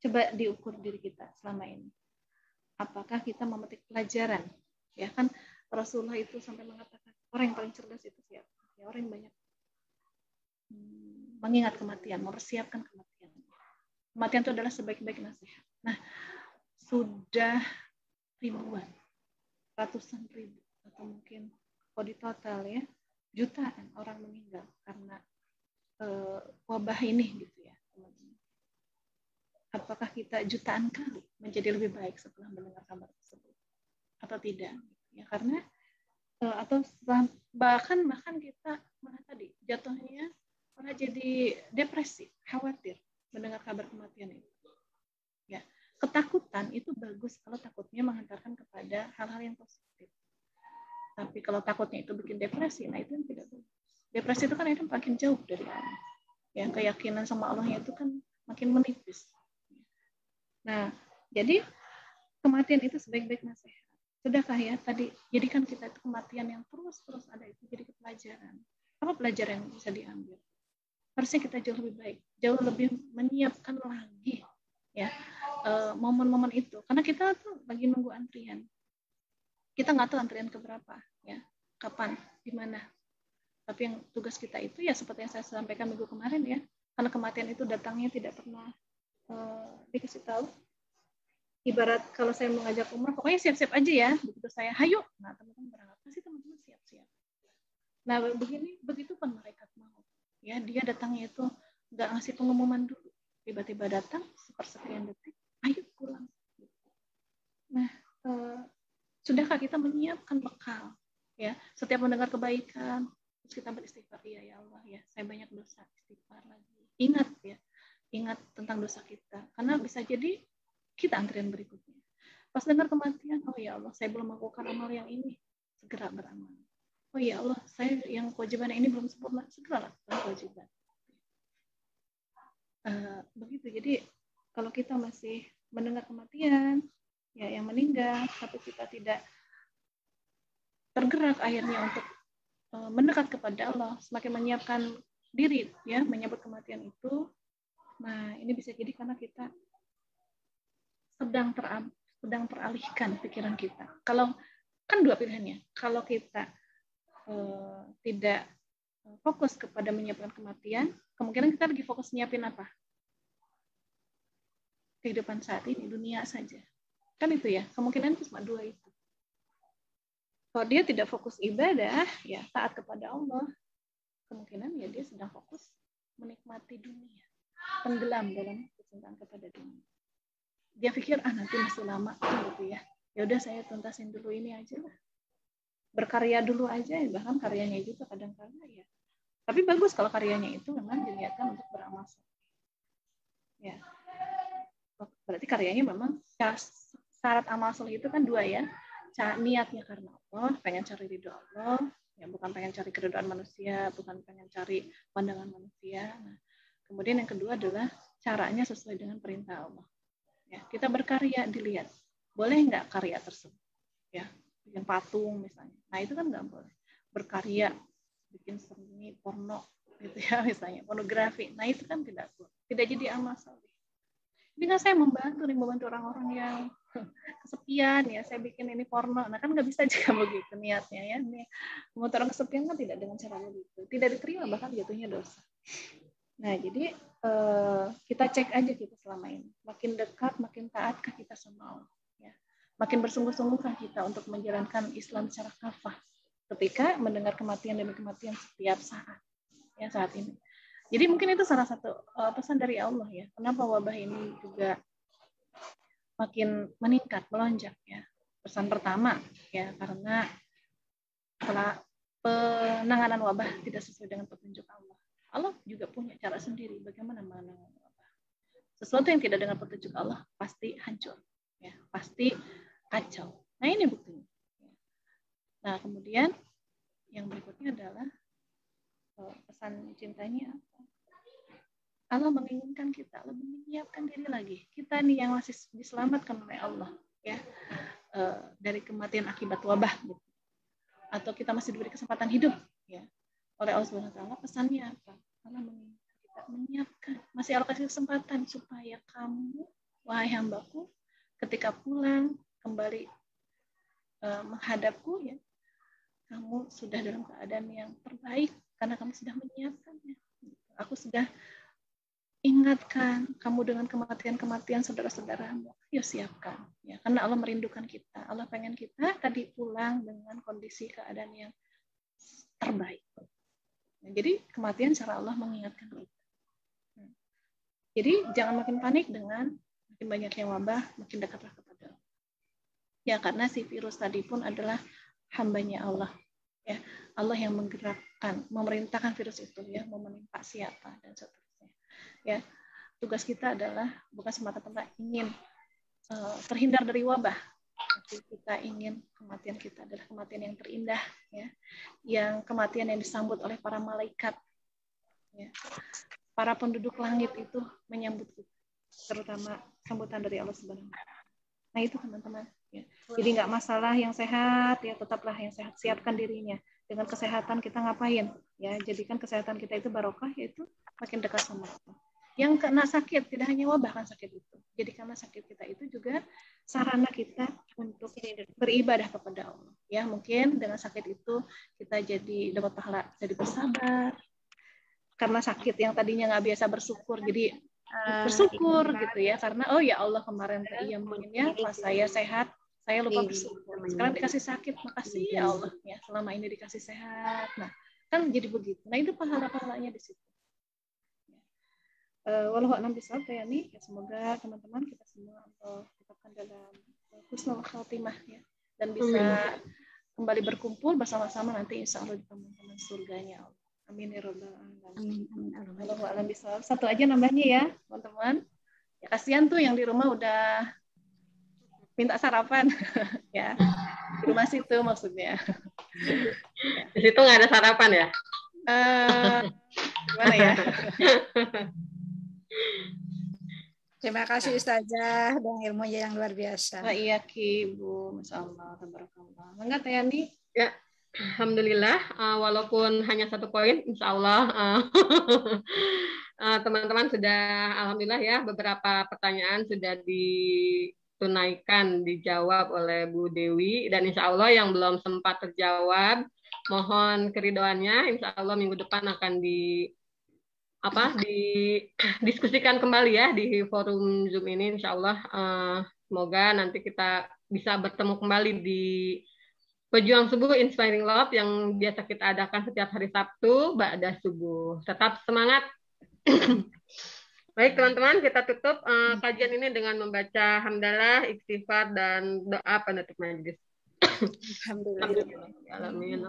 Coba diukur diri kita selama ini. Apakah kita memetik pelajaran? Ya kan Rasulullah itu sampai mengatakan orang yang paling cerdas itu siapa? Ya, orang yang banyak mengingat kematian, mempersiapkan kematian. Kematian itu adalah sebaik-baik nasihat. Nah, sudah ribuan, ratusan ribu, atau mungkin kalau di total ya, jutaan orang meninggal karena wabah ini gitu ya, teman-teman. Apakah kita jutaan kali menjadi lebih baik setelah mendengar kabar tersebut atau tidak? Ya karena atau bahkan kita malah tadi jatuhnya malah jadi depresi, khawatir mendengar kabar kematian itu. Ya, ketakutan itu bagus kalau takutnya menghantarkan kepada hal-hal yang positif. Tapi kalau takutnya itu bikin depresi, nah itu yang tidak bagus. Depresi itu kan itu makin jauh dari Allah. Ya, keyakinan sama Allahnya itu kan makin menipis. Nah, jadi kematian itu sebaik-baik nasihat. Sudahkah ya tadi jadikan kita itu kematian yang terus ada itu jadi pelajaran. Apa pelajaran yang bisa diambil? Harusnya kita jauh lebih baik, jauh lebih menyiapkan lagi ya momen-momen itu, karena kita tuh lagi nunggu antrian. Kita nggak tahu antrian keberapa, ya, kapan, di mana. Tapi yang tugas kita itu ya seperti yang saya sampaikan minggu kemarin ya, karena kematian itu datangnya tidak pernah dikasih tahu. Ibarat kalau saya mau ngajak umrah, pokoknya siap-siap aja ya. Begitu saya, hayo, nah teman-teman berangkat, pasti teman-teman siap-siap. Nah begitu pun malaikat mau. Ya, dia datangnya itu nggak ngasih pengumuman dulu, tiba-tiba datang sepersekian detik, ayo pulang. Nah, sudahkah kita menyiapkan bekal? Ya, setiap mendengar kebaikan, terus kita beristighfar, ya Allah ya, saya banyak dosa, istighfar lagi. Ingat ya, ingat tentang dosa kita, karena bisa jadi kita antrian berikutnya. Pas dengar kematian, oh ya Allah, saya belum melakukan amal yang ini, segera beramal. Oh ya Allah, saya yang kewajiban ini belum sempurna, segera lakukan kewajiban. Begitu. Jadi kalau kita masih mendengar kematian, ya yang meninggal, tapi kita tidak tergerak akhirnya untuk mendekat kepada Allah, semakin menyiapkan diri ya menyambut kematian itu. Nah, ini bisa jadi karena kita sedang teralihkan pikiran kita. Kalau kan dua pilihannya. Kalau kita tidak fokus kepada menyiapkan kematian, kemungkinan kita lagi fokus nyiapin apa? Kehidupan saat ini, dunia saja. Kan itu ya, kemungkinan cuma dua itu. Kalau dia tidak fokus ibadah, ya taat kepada Allah, kemungkinan ya dia sedang fokus menikmati dunia, tenggelam dalam kecintaan kepada dunia. Dia pikir nanti masih lama gitu ya. Ya udah saya tuntasin dulu ini aja lah. Berkarya dulu aja, bahkan karyanya juga kadang-kadang ya. Tapi bagus kalau karyanya itu memang diniatkan untuk beramal soleh. Ya. Berarti karyanya memang syarat amal soleh itu kan dua ya. Niatnya karena Allah, pengen cari ridho Allah, ya bukan pengen cari keridhaan manusia, bukan pengen cari pandangan manusia. Nah, kemudian yang kedua adalah caranya sesuai dengan perintah Allah. Ya, kita berkarya dilihat, boleh nggak karya tersebut? Ya, bikin patung misalnya. Nah itu kan nggak boleh. Berkarya, bikin seni porno gitu ya misalnya, pornografi. Nah itu kan tidak boleh. Tidak jadi amal soleh. Ini kan saya membantu orang-orang yang kesepian ya, saya bikin ini porno. Nah kan nggak bisa juga begitu niatnya ya. Membantu orang kesepian kan tidak dengan cara begitu, tidak diterima, bahkan jatuhnya dosa. Nah jadi kita cek aja kita selama ini, makin dekat, makin taatkah kita sama Allah, ya. Makin bersungguh-sungguhkah kita untuk menjalankan Islam secara kafah ketika mendengar kematian demi kematian setiap saat, ya saat ini. Jadi mungkin itu salah satu pesan dari Allah ya. Kenapa wabah ini juga makin meningkat, melonjak ya. Pesan pertama ya karena setelah penanganan wabah tidak sesuai dengan petunjuk Allah. Allah juga punya cara sendiri bagaimana menangani wabah. Sesuatu yang tidak dengan petunjuk Allah pasti hancur, ya, pasti kacau. Nah ini buktinya. Nah kemudian yang berikutnya adalah pesan cintanya apa? Allah menginginkan kita lebih menyiapkan diri lagi. Kita nih yang masih diselamatkan oleh Allah ya dari kematian akibat wabah gitu. Atau kita masih diberi kesempatan hidup ya oleh Allah Subhanahu wa taala. Pesannya apa? Allah menginginkan kita menyiapkan, masih Allah kasih kesempatan supaya kamu wahai hambaku ketika pulang kembali menghadapku ya, kamu sudah dalam keadaan yang terbaik karena kamu sudah menyiapkannya. Aku sudah ingatkan kamu dengan kematian-kematian saudara-saudaramu. Ayo siapkan. Ya, karena Allah merindukan kita. Allah pengen kita tadi pulang dengan kondisi keadaan yang terbaik. Nah, jadi kematian secara Allah mengingatkan kita. Jadi jangan makin panik dengan makin banyak yang wabah, makin dekatlah kepada Allah. Ya, karena si virus tadi pun adalah hambanya Allah. Ya, Allah yang menggerakkan, memerintahkan virus itu ya, mau menimpa siapa dan seterusnya. Ya, tugas kita adalah bukan semata-mata ingin terhindar dari wabah, tapi kita ingin kematian kita adalah kematian yang terindah, ya, yang kematian yang disambut oleh para malaikat, ya. Para penduduk langit itu menyambut kita, terutama sambutan dari Allah Subhanahu wa taala. Nah itu teman-teman. Ya. Jadi nggak masalah yang sehat, ya tetaplah yang sehat, siapkan dirinya. Dengan kesehatan kita ngapain? Ya, jadikan kesehatan kita itu barokah, yaitu makin dekat sama Allah. Yang kena sakit tidak hanya wabah kan sakit itu. Jadi karena sakit kita itu juga sarana kita untuk beribadah kepada Allah. Ya, mungkin dengan sakit itu kita jadi dapat pahala, jadi bersabar. Karena sakit yang tadinya nggak biasa bersyukur, jadi bersyukur gitu ya, karena oh ya Allah kemarin iya mungkinnya pas saya sehat saya lupa bersyukur, sekarang dikasih sakit makasih ya Allah ya selama ini dikasih sehat. Nah kan jadi begitu. Nah itu pahala-pahalanya di situ. Wallahu a'lam bishawab ya nih. Semoga teman-teman kita semua tetapkan dalam husnul khatimah ya dan bisa kembali berkumpul bersama-sama nanti insya Allah di teman-teman surganya Allah. Amin ya rabbal alamin. Wallahu a'lam bishawab. Satu aja nambahnya ya teman-teman. Ya, kasihan tuh yang di rumah udah minta sarapan. Ya, di rumah situ maksudnya. Di situ nggak ada sarapan ya? Gimana ya? Terima kasih Ustazah dan ilmunya yang luar biasa. Wah, iya Ki, Bu. Masya Allah, tabarakallah. Enggak, Teh Yani? Ya, alhamdulillah. Walaupun hanya 1 poin, insya Allah teman-teman sudah, alhamdulillah ya, beberapa pertanyaan sudah ditunaikan, dijawab oleh Bu Dewi, dan insya Allah yang belum sempat terjawab, mohon keridoannya, insya Allah minggu depan akan didiskusikan kembali ya di forum Zoom ini, insya Allah. Semoga nanti kita bisa bertemu kembali di Pejuang Subuh Inspiring Love yang biasa kita adakan setiap hari Sabtu ba'da subuh. Tetap semangat. Baik teman-teman, kita tutup kajian ini dengan membaca hamdalah, istighfar, dan doa penutup majelis. Alhamdulillah. Amin.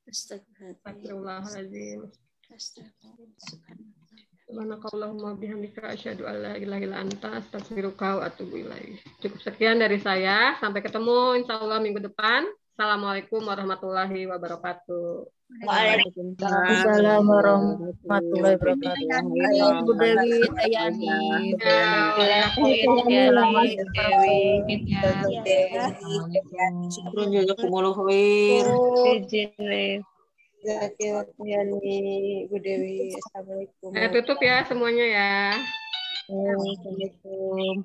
Astagfirullahaladzim. Subhanakallahumma bihamdika asyhadu an la ilaha illa anta astaghfiruka wa atubu ilaik. Cukup sekian dari saya. Sampai ketemu insyaallah minggu depan. Assalamualaikum warahmatullahi wabarakatuh. Waalaikumsalam warahmatullahi wabarakatuh. Bu Dewi, Tayani, Syukrun jazakumullah khair. Bu Dewi, assalamualaikum. Tutup ya semuanya ya. Assalamualaikum.